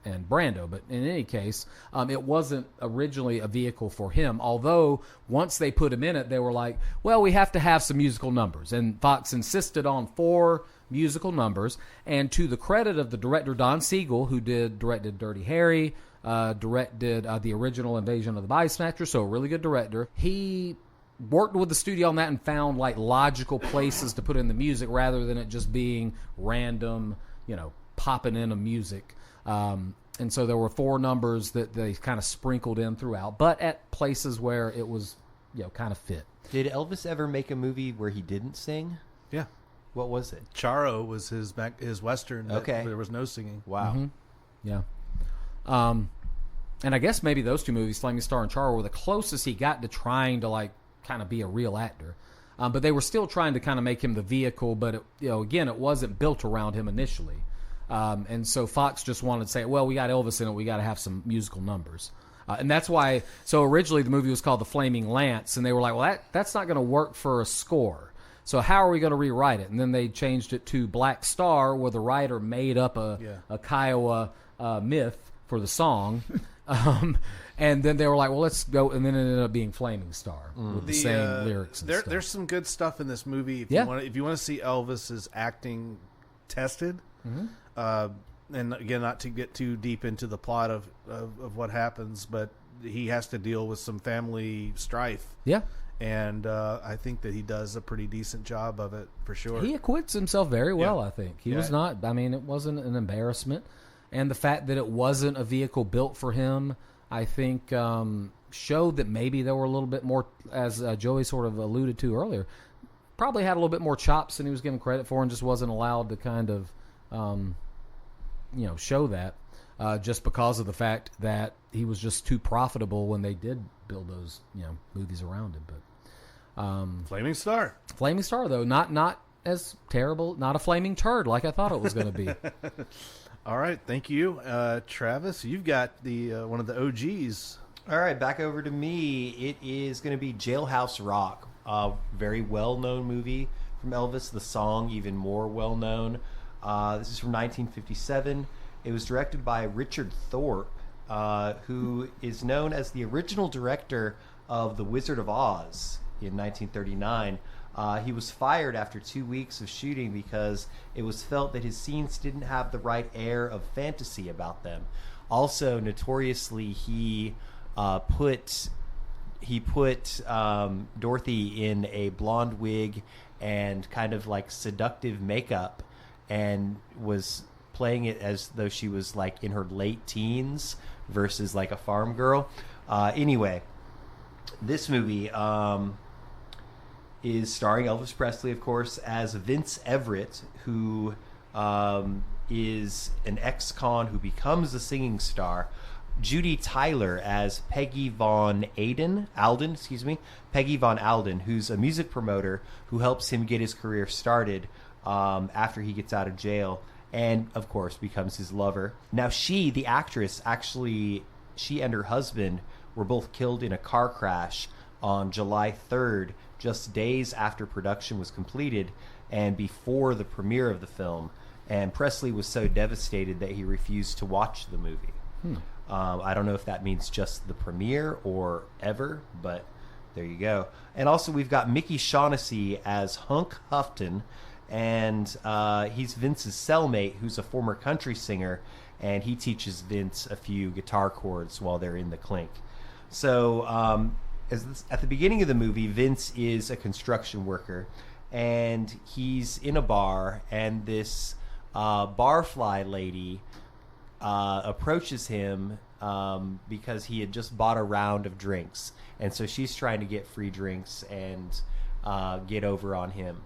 and Brando, but in any case, it wasn't originally a vehicle for him. Although once they put him in it, they were like, "Well, we have to have some musical numbers," and Fox insisted on 4 musical numbers. And to the credit of the director Don Siegel, who directed Dirty Harry, directed the original Invasion of the Body Snatchers, so a really good director. He worked with the studio on that and found logical places to put in the music rather than it just being random, popping in of music. And so there were 4 numbers that they kind of sprinkled in throughout, but at places where it was, kind of fit. Did Elvis ever make a movie where he didn't sing? Yeah. What was it? Charo was his Western. Okay. There was no singing. Wow. Mm-hmm. Yeah. And I guess maybe those two movies, Flaming Star and Charo, were the closest he got to trying to kind of be a real actor. But they were still trying to kind of make him the vehicle, but again, it wasn't built around him initially. And so Fox just wanted to say, well, we got Elvis in it, we got to have some musical numbers. And that's why, so originally the movie was called The Flaming Lance, and they were like, well, that's not going to work for a score. So how are we going to rewrite it? And then they changed it to Black Star, where the writer made up a Kiowa myth for the song. And then they were like, well, let's go. And then it ended up being Flaming Star with the same lyrics and stuff. There's some good stuff in this movie. If you want to see Elvis's acting tested, and again, not to get too deep into the plot of what happens, but he has to deal with some family strife. Yeah. And I think that he does a pretty decent job of it, for sure. He acquits himself very well, Yeah. I think. He was not, it wasn't an embarrassment. And the fact that it wasn't a vehicle built for him, I think, showed that maybe there were a little bit more, as Joey sort of alluded to earlier, probably had a little bit more chops than he was given credit for and just wasn't allowed to kind of, show that just because of the fact that he was just too profitable when they did build those, movies around him. But Flaming Star. Flaming Star, though, not as terrible, not a flaming turd like I thought it was going to be. All right, thank you, Travis. You've got the one of the OGs. All right, back over to me. It is going to be Jailhouse Rock, a very well-known movie from Elvis. The song even more well-known. This is from 1957. It was directed by Richard Thorpe, who is known as the original director of The Wizard of Oz in 1939. He was fired after 2 weeks of shooting because it was felt that his scenes didn't have the right air of fantasy about them. Also, notoriously, he put Dorothy in a blonde wig and kind of like seductive makeup, and was playing it as though she was like in her late teens versus like a farm girl. Anyway, this movie is starring Elvis Presley, of course, as Vince Everett, who is an ex-con who becomes a singing star. Judy Tyler as Peggy Von Alden, Peggy Von Alden, who's a music promoter who helps him get his career started after he gets out of jail, and of course becomes his lover. Now the actress, actually, she and her husband were both killed in a car crash on July 3rd, just days after production was completed and before the premiere of the film. And Presley was so devastated that he refused to watch the movie. I don't know if that means just the premiere or ever, but there you go. And also we've got Mickey Shaughnessy as Hunk Houghton, and he's Vince's cellmate, who's a former country singer, and he teaches Vince a few guitar chords while they're in the clink. So at the beginning of the movie, Vince is a construction worker, and he's in a bar, and this barfly lady approaches him because he had just bought a round of drinks, and so she's trying to get free drinks and get over on him.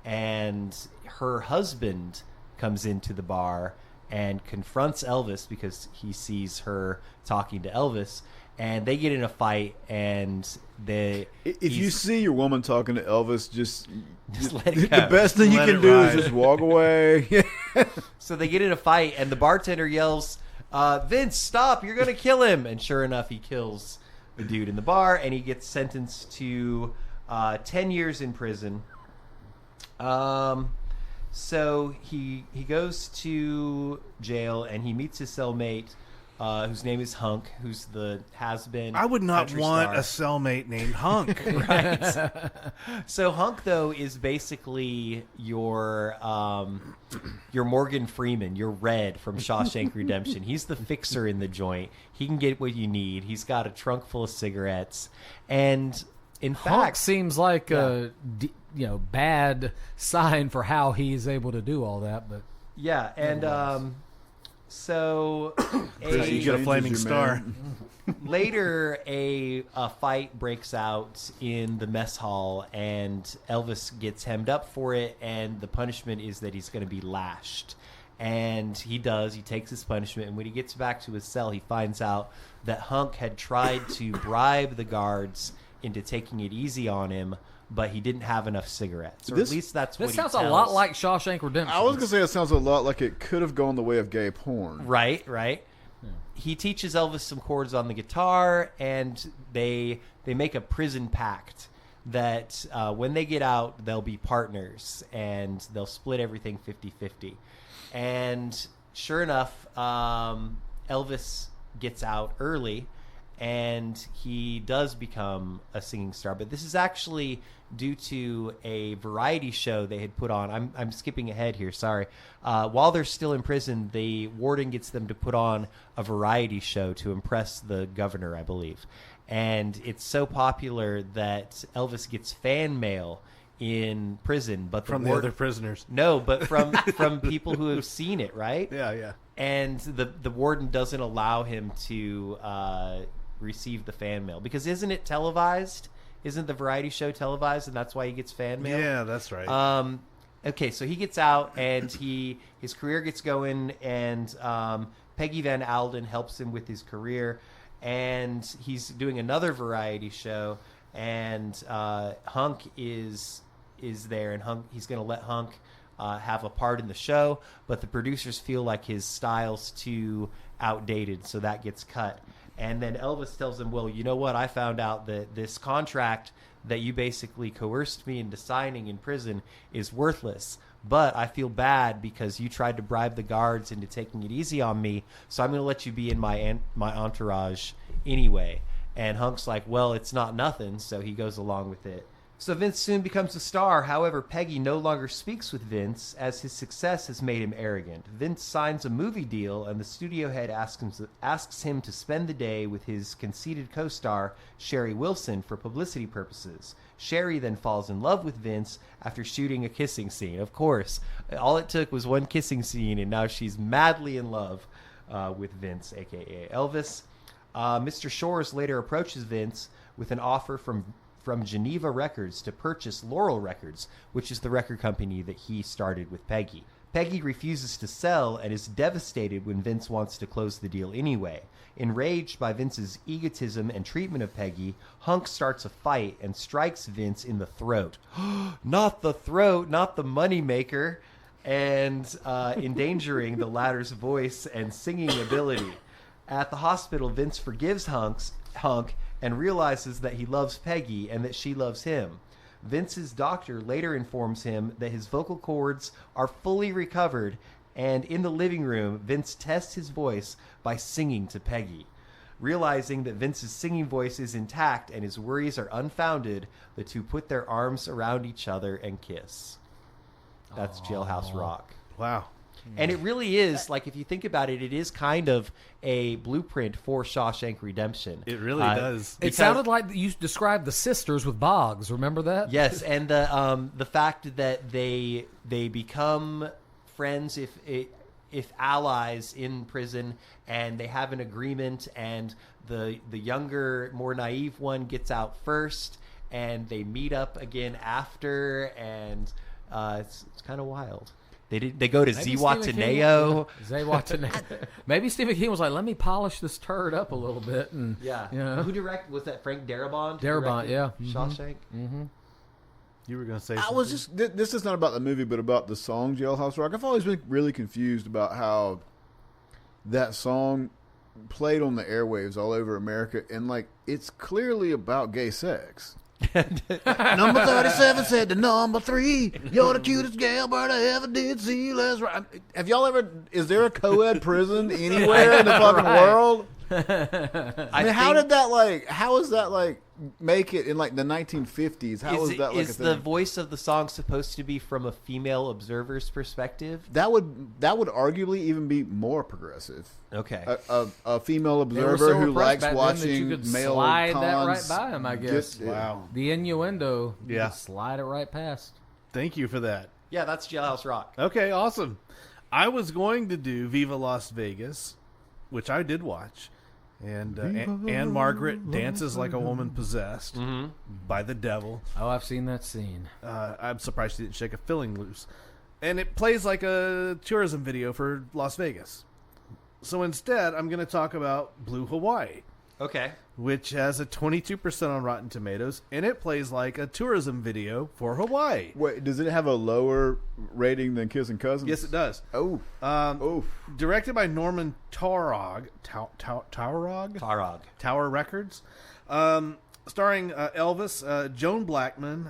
And her husband comes into the bar and confronts Elvis because he sees her talking to Elvis, and they get in a fight. And if you see your woman talking to Elvis, just let it go. The best thing you can do is just walk away. So they get in a fight, and the bartender yells, Vince, stop, you're going to kill him. And sure enough, he kills the dude in the bar, and he gets sentenced to 10 years in prison. So he goes to jail, and he meets his cellmate, whose name is Hunk, who's the has-been. I would not want star. a cellmate named Hunk. Right. So Hunk, though, is basically your Morgan Freeman, your Red from Shawshank Redemption. He's the fixer in the joint. He can get what you need. He's got a trunk full of cigarettes, and in Hunk fact, seems like a bad sign for how he's able to do all that. But yeah, and so you get a flaming star. Later, a fight breaks out in the mess hall, and Elvis gets hemmed up for it, and the punishment is that he's going to be lashed. And he does. He takes his punishment, and when he gets back to his cell, he finds out that Hunk had tried to bribe the guards into taking it easy on him, but he didn't have enough cigarettes. Or at least that's what he tells. This sounds a lot like Shawshank Redemption. I was going to say it sounds a lot like it could have gone the way of gay porn. Right. He teaches Elvis some chords on the guitar, and they make a prison pact that when they get out, they'll be partners, and they'll split everything 50-50. And sure enough, Elvis gets out early, and he does become a singing star. But this is actually due to a variety show they had put on. I'm skipping ahead here, sorry. While they're still in prison, the warden gets them to put on a variety show to impress the governor, I believe. And it's so popular that Elvis gets fan mail in prison, but From the other prisoners. No, but from people who have seen it, right? Yeah. And the warden doesn't allow him to receive the fan mail, because isn't it televised? Isn't the variety show televised, and that's why he gets fan mail? Yeah, that's right. Okay, so he gets out, and his career gets going, and Peggy Van Alden helps him with his career, and he's doing another variety show, and Hunk is there, and he's going to let Hunk have a part in the show, but the producers feel like his style's too outdated, so that gets cut. And then Elvis tells him, well, you know what? I found out that this contract that you basically coerced me into signing in prison is worthless. But I feel bad because you tried to bribe the guards into taking it easy on me, so I'm going to let you be in my entourage anyway. And Hunk's like, well, it's not nothing, so he goes along with it. So Vince soon becomes a star. However, Peggy no longer speaks with Vince as his success has made him arrogant. Vince signs a movie deal, and the studio head asks him to spend the day with his conceited co-star, Sherry Wilson, for publicity purposes. Sherry then falls in love with Vince after shooting a kissing scene. Of course, all it took was one kissing scene, and now she's madly in love with Vince, a.k.a. Elvis. Mr. Shores later approaches Vince with an offer from Geneva Records to purchase Laurel Records, which is the record company that he started with Peggy. Peggy refuses to sell and is devastated when Vince wants to close the deal anyway. Enraged by Vince's egotism and treatment of Peggy, Hunk starts a fight and strikes Vince in the throat. Not the throat, not the moneymaker, and endangering the latter's voice and singing ability. At the hospital, Vince forgives Hunk and realizes that he loves Peggy and that she loves him. Vince's doctor later informs him that his vocal cords are fully recovered, and in the living room, Vince tests his voice by singing to Peggy. Realizing that Vince's singing voice is intact and his worries are unfounded, the two put their arms around each other and kiss. That's Jailhouse Rock. Wow. And it really is, like, if you think about it, it is kind of a blueprint for Shawshank Redemption. It really does. It sounded like you described the sisters with Boggs. Remember that? Yes, and the fact that they become friends if allies in prison, and they have an agreement, and the younger, more naive one gets out first, and they meet up again after, and it's kind of wild. They go to Zihuatanejo. Maybe Stephen King was like, let me polish this turd up a little bit. And yeah. You know. Who directed? Was that Frank Darabont? Darabont, yeah. Shawshank? Mm-hmm. You were going to say something? I was just, this is not about the movie, but about the song Jailhouse Rock. I've always been really confused about how that song played on the airwaves all over America, and, like, it's clearly about gay sex. Number 37 said to number 3, you're the cutest gal bird I ever did see. Let's ride. Have y'all ever? Is there a co-ed prison anywhere in the fucking world? I mean, how is that like make it in like the 1950s? How is that like is the voice of the song supposed to be from a female observer's perspective? That would arguably even be more progressive. Okay, a female observer who likes watching male slide cons that right by him. I guess. Wow, the innuendo. Yeah, slide it right past. Thank you for that. Yeah, that's Jailhouse Rock. Okay, awesome. I was going to do Viva Las Vegas, which I did watch. And Anne Margaret dances like a woman possessed by the devil. Oh, I've seen that scene. I'm surprised she didn't shake a filling loose. And it plays like a tourism video for Las Vegas. So instead, I'm going to talk about Blue Hawaii. Okay. Which has a 22% on Rotten Tomatoes, and it plays like a tourism video for Hawaii. Wait, does it have a lower rating than Kissing Cousins? Yes, it does. Directed by Norman Taurog. Tower Records. Starring Elvis, Joan Blackman,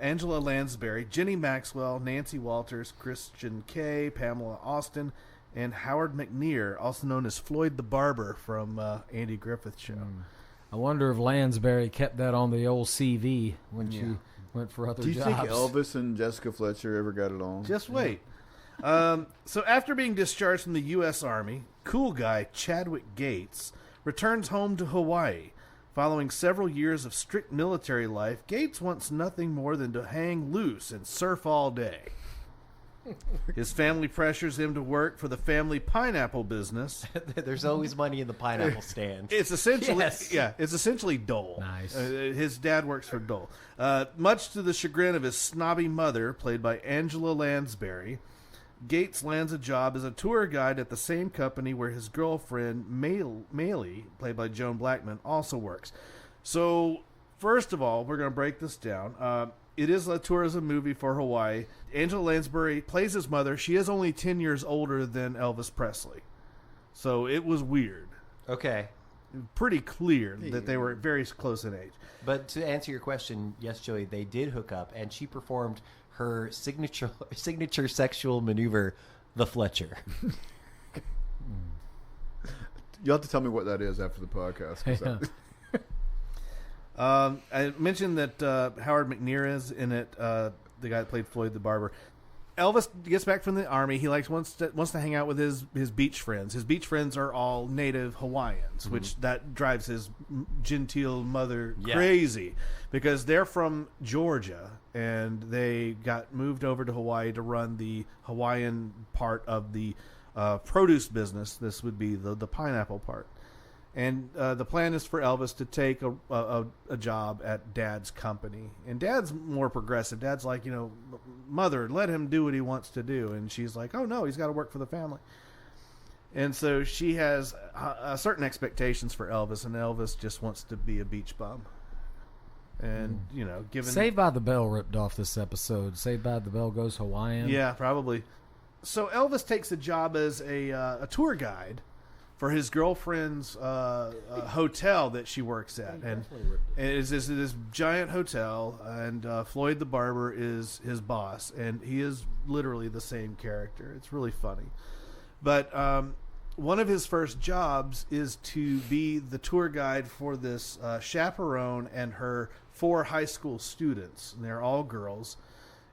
Angela Lansbury, Jenny Maxwell, Nancy Walters, Christian Kay, Pamela Austin, and Howard McNear, also known as Floyd the Barber from Andy Griffith's show. I wonder if Lansbury kept that on the old CV when she went for other jobs. Do you think Elvis and Jessica Fletcher ever got it on? Just wait. So after being discharged from the U.S. Army, cool guy Chadwick Gates returns home to Hawaii. Following several years of strict military life, Gates wants nothing more than to hang loose and surf all day. His family pressures him to work for the family pineapple business. There's always money in the pineapple stand. It's essentially, it's essentially Dole. Nice. His dad works for Dole. Much to the chagrin of his snobby mother, played by Angela Lansbury, Gates lands a job as a tour guide at the same company where his girlfriend, Maylee, played by Joan Blackman, also works. So, first of all, we're going to break this down. it is a tourism movie for Hawaii. Angela Lansbury plays his mother. She is only 10 years older than Elvis Presley. So it was weird. Okay. Pretty clear that they were very close in age. But to answer your question, yes, Joey, they did hook up, and she performed her signature sexual maneuver, the Fletcher. You'll have to tell me what that is after the podcast. 'Cause I mentioned that Howard McNear is in it, the guy that played Floyd the Barber. Elvis gets back from the army. He wants to hang out with his beach friends. His beach friends are all native Hawaiians, which that drives his genteel mother crazy because they're from Georgia and they got moved over to Hawaii to run the Hawaiian part of the produce business. This would be the pineapple part. And the plan is for Elvis to take a job at Dad's company. And Dad's more progressive. Dad's like, Mother, let him do what he wants to do. And she's like, oh, no, he's got to work for the family. And so she has certain expectations for Elvis, and Elvis just wants to be a beach bum. And, given... Saved by the Bell ripped off this episode. Saved by the Bell goes Hawaiian. Yeah, probably. So Elvis takes a job as a tour guide for his girlfriend's hotel that she works at. And it is this giant hotel, and Floyd the Barber is his boss, and he is literally the same character. It's really funny. But one of his first jobs is to be the tour guide for this chaperone and her 4 high school students. And they're all girls.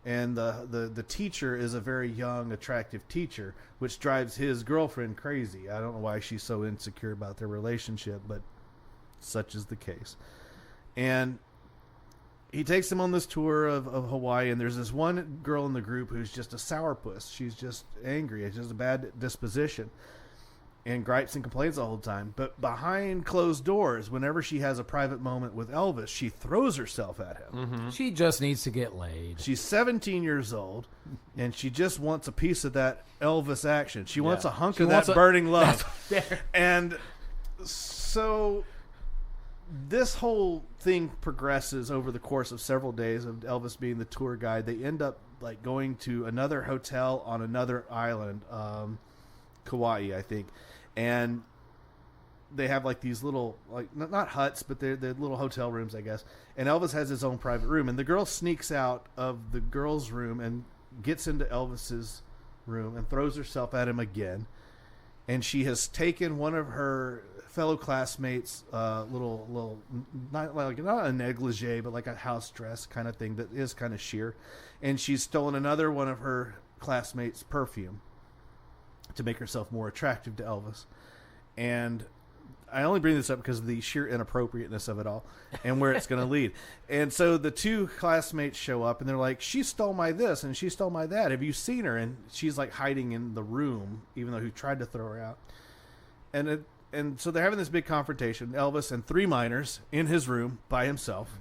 And the teacher is a very young, attractive teacher, which drives his girlfriend crazy. I don't know why she's so insecure about their relationship, but such is the case. And he takes them on this tour of Hawaii, and there's this one girl in the group who's just a sourpuss. She's just angry. It's just a bad disposition. And gripes and complains the whole time. But behind closed doors, whenever she has a private moment with Elvis, she throws herself at him. Mm-hmm. She just needs to get laid. She's 17 years old, and she just wants a piece of that Elvis action. She wants a hunk of that burning love. And so this whole thing progresses over the course of several days of Elvis being the tour guide. They end up going to another hotel on another island, Kauai, I think. And they have these little, not huts, but they're little hotel rooms, I guess. And Elvis has his own private room. And the girl sneaks out of the girl's room and gets into Elvis's room and throws herself at him again. And she has taken one of her fellow classmates' little not a negligee, but like a house dress kind of thing that is kind of sheer. And she's stolen another one of her classmates' perfume to make herself more attractive to Elvis. And I only bring this up because of the sheer inappropriateness of it all and where it's going to lead. And so the 2 classmates show up, and they're like, she stole my this and she stole my that. Have you seen her? And she's hiding in the room, even though he tried to throw her out. And so they're having this big confrontation, Elvis and 3 minors in his room by himself.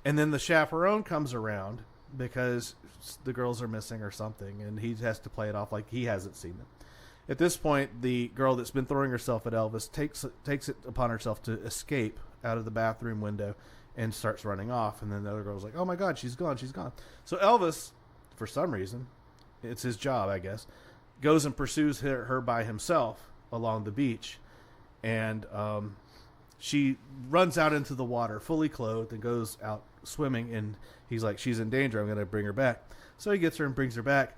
And then the chaperone comes around because the girls are missing or something, and he has to play it off like he hasn't seen them. At this point, the girl that's been throwing herself at Elvis takes it upon herself to escape out of the bathroom window and starts running off. And then the other girl's like, oh, my God, she's gone. So Elvis, for some reason, it's his job, I guess, goes and pursues her by himself along the beach. And she runs out into the water fully clothed and goes out swimming. And he's like, she's in danger. I'm going to bring her back. So he gets her and brings her back.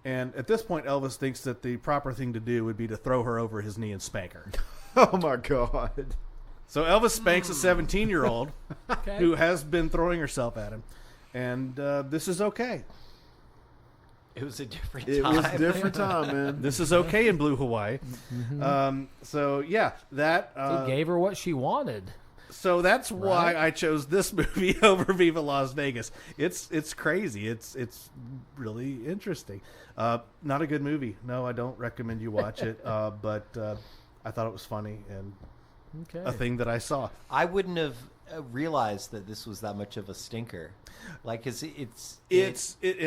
And at this point, Elvis thinks that the proper thing to do would be to throw her over his knee and spank her. Oh, my God. So Elvis spanks a 17-year-old who has been throwing herself at him. And this is okay. It was a different time. It was a different time, man. This is okay in Blue Hawaii. Mm-hmm. So, yeah, that... He gave her what she wanted. So that's why I chose this movie over Viva Las Vegas. It's crazy. It's really interesting. Not a good movie. No, I don't recommend you watch it. But I thought it was funny and a thing that I saw. I wouldn't have realized that this was that much of a stinker. It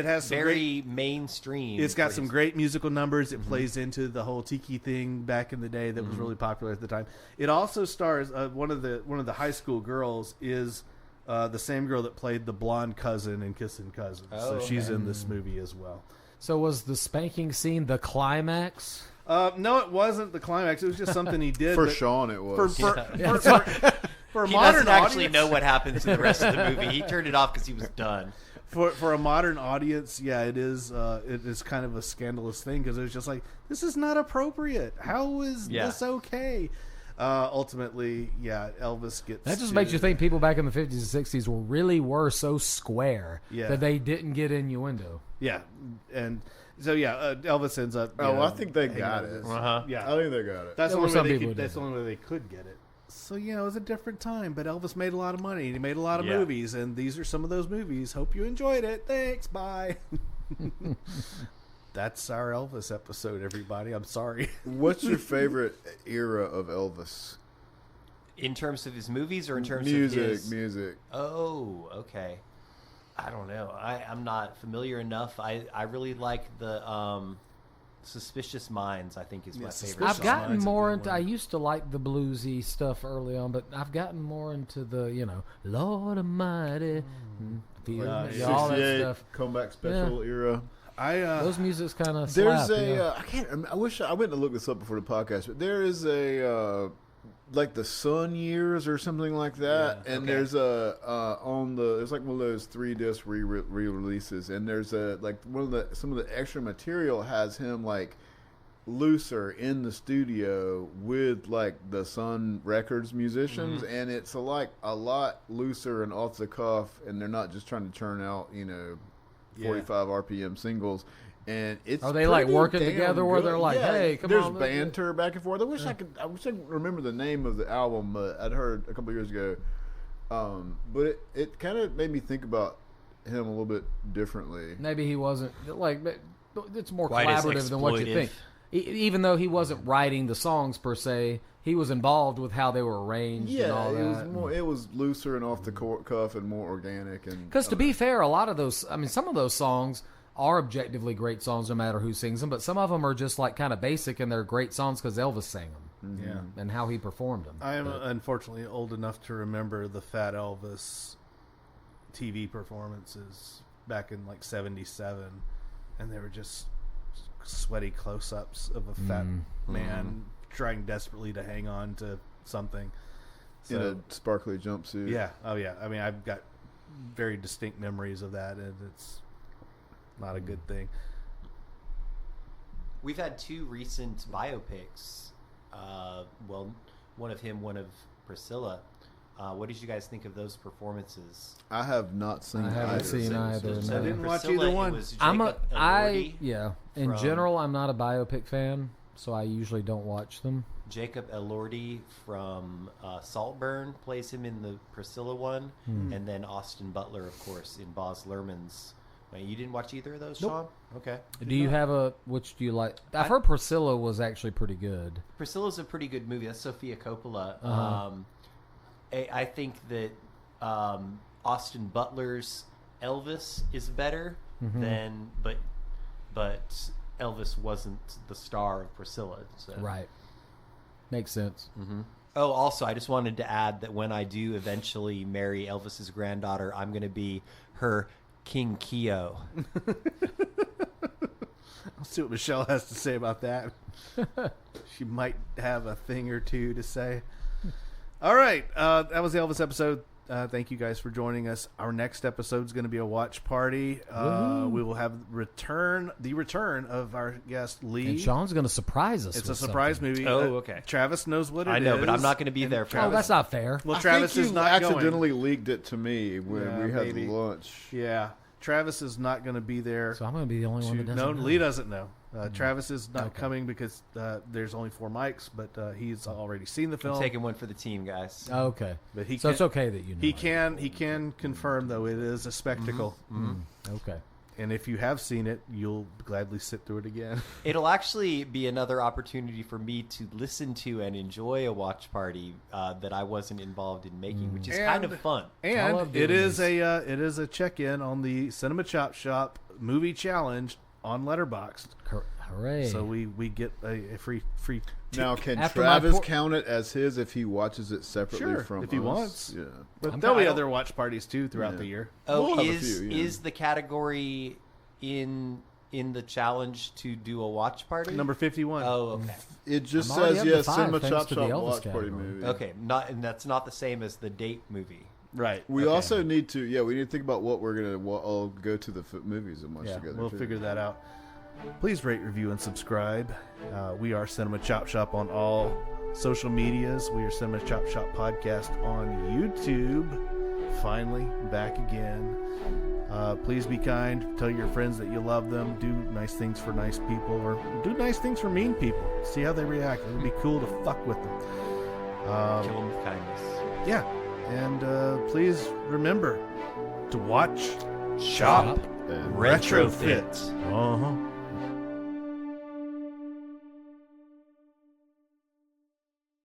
has some very mainstream. It's got some great musical numbers. It plays into the whole tiki thing back in the day that was really popular at the time. It also stars one of the high school girls is the same girl that played the blonde cousin in Kissing Cousins. Oh, so she's in this movie as well. So was the spanking scene the climax? No, it wasn't the climax. It was just something he did. For but Sean, it was. For a He modern doesn't actually audience, know what happens in the rest of the movie. He turned it off because he was done. For a modern audience, yeah, it is kind of a scandalous thing because it was just like, this is not appropriate. How is this okay? Ultimately, yeah, Elvis gets. That just makes you think people back in the 50s and 60s were so square that they didn't get innuendo. Yeah, and so Elvis ends up. I think they got it. Yeah, I think they got it. That's the There were only some way people that's the only way they could get it. So it was a different time, but Elvis made a lot of money. He made a lot of movies, and these are some of those movies. Hope you enjoyed it. Thanks. Bye. That's our Elvis episode, everybody. I'm sorry. What's your favorite era of Elvis? In terms of his movies or in terms of his... Music. Oh, okay. I don't know. I'm not familiar enough. I really like the Suspicious Minds, I think, is my favorite. I've song. gotten more into... I used to like the bluesy stuff early on, but I've gotten more into the, Lord Almighty, all that stuff. Comeback special era. Those music's kind of There's slap, I can't remember. I wish I went to look this up before the podcast, but there is a like the Sun years or something like that, and there's there's like one of those 3-disc re-releases, and there's some of the extra material has him like looser in the studio with like the Sun Records musicians, and it's a lot looser and off the cuff, and they're not just trying to churn out 45 RPM singles, and it's are they like pretty working damn together where good. they're like, hey, come there's on, banter back and forth. I wish I could remember the name of the album, but I'd heard a couple of years ago, but it kind of made me think about him a little bit differently. Maybe he wasn't like, it's more Quite as collaborative than what you exploitive. think. Even though he wasn't writing the songs per se, he was involved with how they were arranged and all that. It was looser and off the cuff and more organic. And Because to be fair, a lot of those, some of those songs are objectively great songs no matter who sings them, but some of them are just like kind of basic and they're great songs because Elvis sang them and how he performed them. I am unfortunately old enough to remember the Fat Elvis TV performances back in like 77, and they were just sweaty close-ups of a fat man trying desperately to hang on to something in a sparkly jumpsuit. Yeah. Oh yeah. I mean, I've got very distinct memories of that, and it's not a good thing. We've had 2 recent biopics. One of him, one of Priscilla. What did you guys think of those performances? I have not seen. I haven't seen either. So no. I didn't watch Priscilla, either one. It was Jacob Elordi In from- general, I'm not a biopic fan, so I usually don't watch them. Jacob Elordi from Saltburn plays him in the Priscilla one, and then Austin Butler, of course, in Baz Luhrmann's. Wait, you didn't watch either of those, Sean? Okay. Do you have which do you like? I've heard Priscilla was actually pretty good. Priscilla's a pretty good movie. That's Sofia Coppola. I think that Austin Butler's Elvis is better than, but Elvis wasn't the star of Priscilla. So. Right. Makes sense. Oh, also, I just wanted to add that when I do eventually marry Elvis's granddaughter, I'm going to be her King Keo. I'll see what Michelle has to say about that. She might have a thing or two to say. All right. That was the Elvis episode. Thank you guys for joining us. Our next episode is going to be a watch party. We will have the return of our guest Lee. And Sean's going to surprise us. It's a with surprise something. movie. Oh, okay. Travis knows what it is. I know, but I'm not going to be there. Oh, that's not fair. Well, I Travis think is you not accidentally going. leaked it to me when we had maybe. lunch. Yeah, Travis is not going to be there. So I'm going to be the only one that doesn't No, know. Lee doesn't know. Travis is not coming because there's only 4 mics, but he's already seen the film. I'm taking one for the team, guys. Oh, okay. But he so it's okay that you know. He can confirm though it is a spectacle. Okay. And if you have seen it, you'll gladly sit through it again. It'll actually be another opportunity for me to listen to and enjoy a watch party that I wasn't involved in making, which is kind of fun. And love it doing is a check-in on the Cinema Chop Shop movie challenge on Letterboxd. Hooray. So we get a free Now, can After my Travis por- count it as his if he watches it separately Sure, from if he us? wants. Yeah. But I'm there'll be kinda- other watch parties too throughout the year. Oh, We'll have a is few, yeah. is the category in the challenge to do a watch party? Number 51. Oh, okay. It just I'm already says, up to yeah, 5 Cinema thanks Chop to the Shop Elvis Watch Party category. movie. Okay, and that's not the same as the date movie. Right. We Okay. also need to, we need to think about what we're going to all go to the movies and watch Yeah, together. we'll too. figure that out. Please rate, review, and subscribe. We are Cinema Chop Shop on all social medias. We are Cinema Chop Shop Podcast on YouTube. Finally, back again. Please be kind. Tell your friends that you love them. Do nice things for nice people, or do nice things for mean people. See how they react. It would be cool to fuck with them. Kill them with kindness. Yeah. And please remember to watch, Shop, And retrofit. Uh-huh.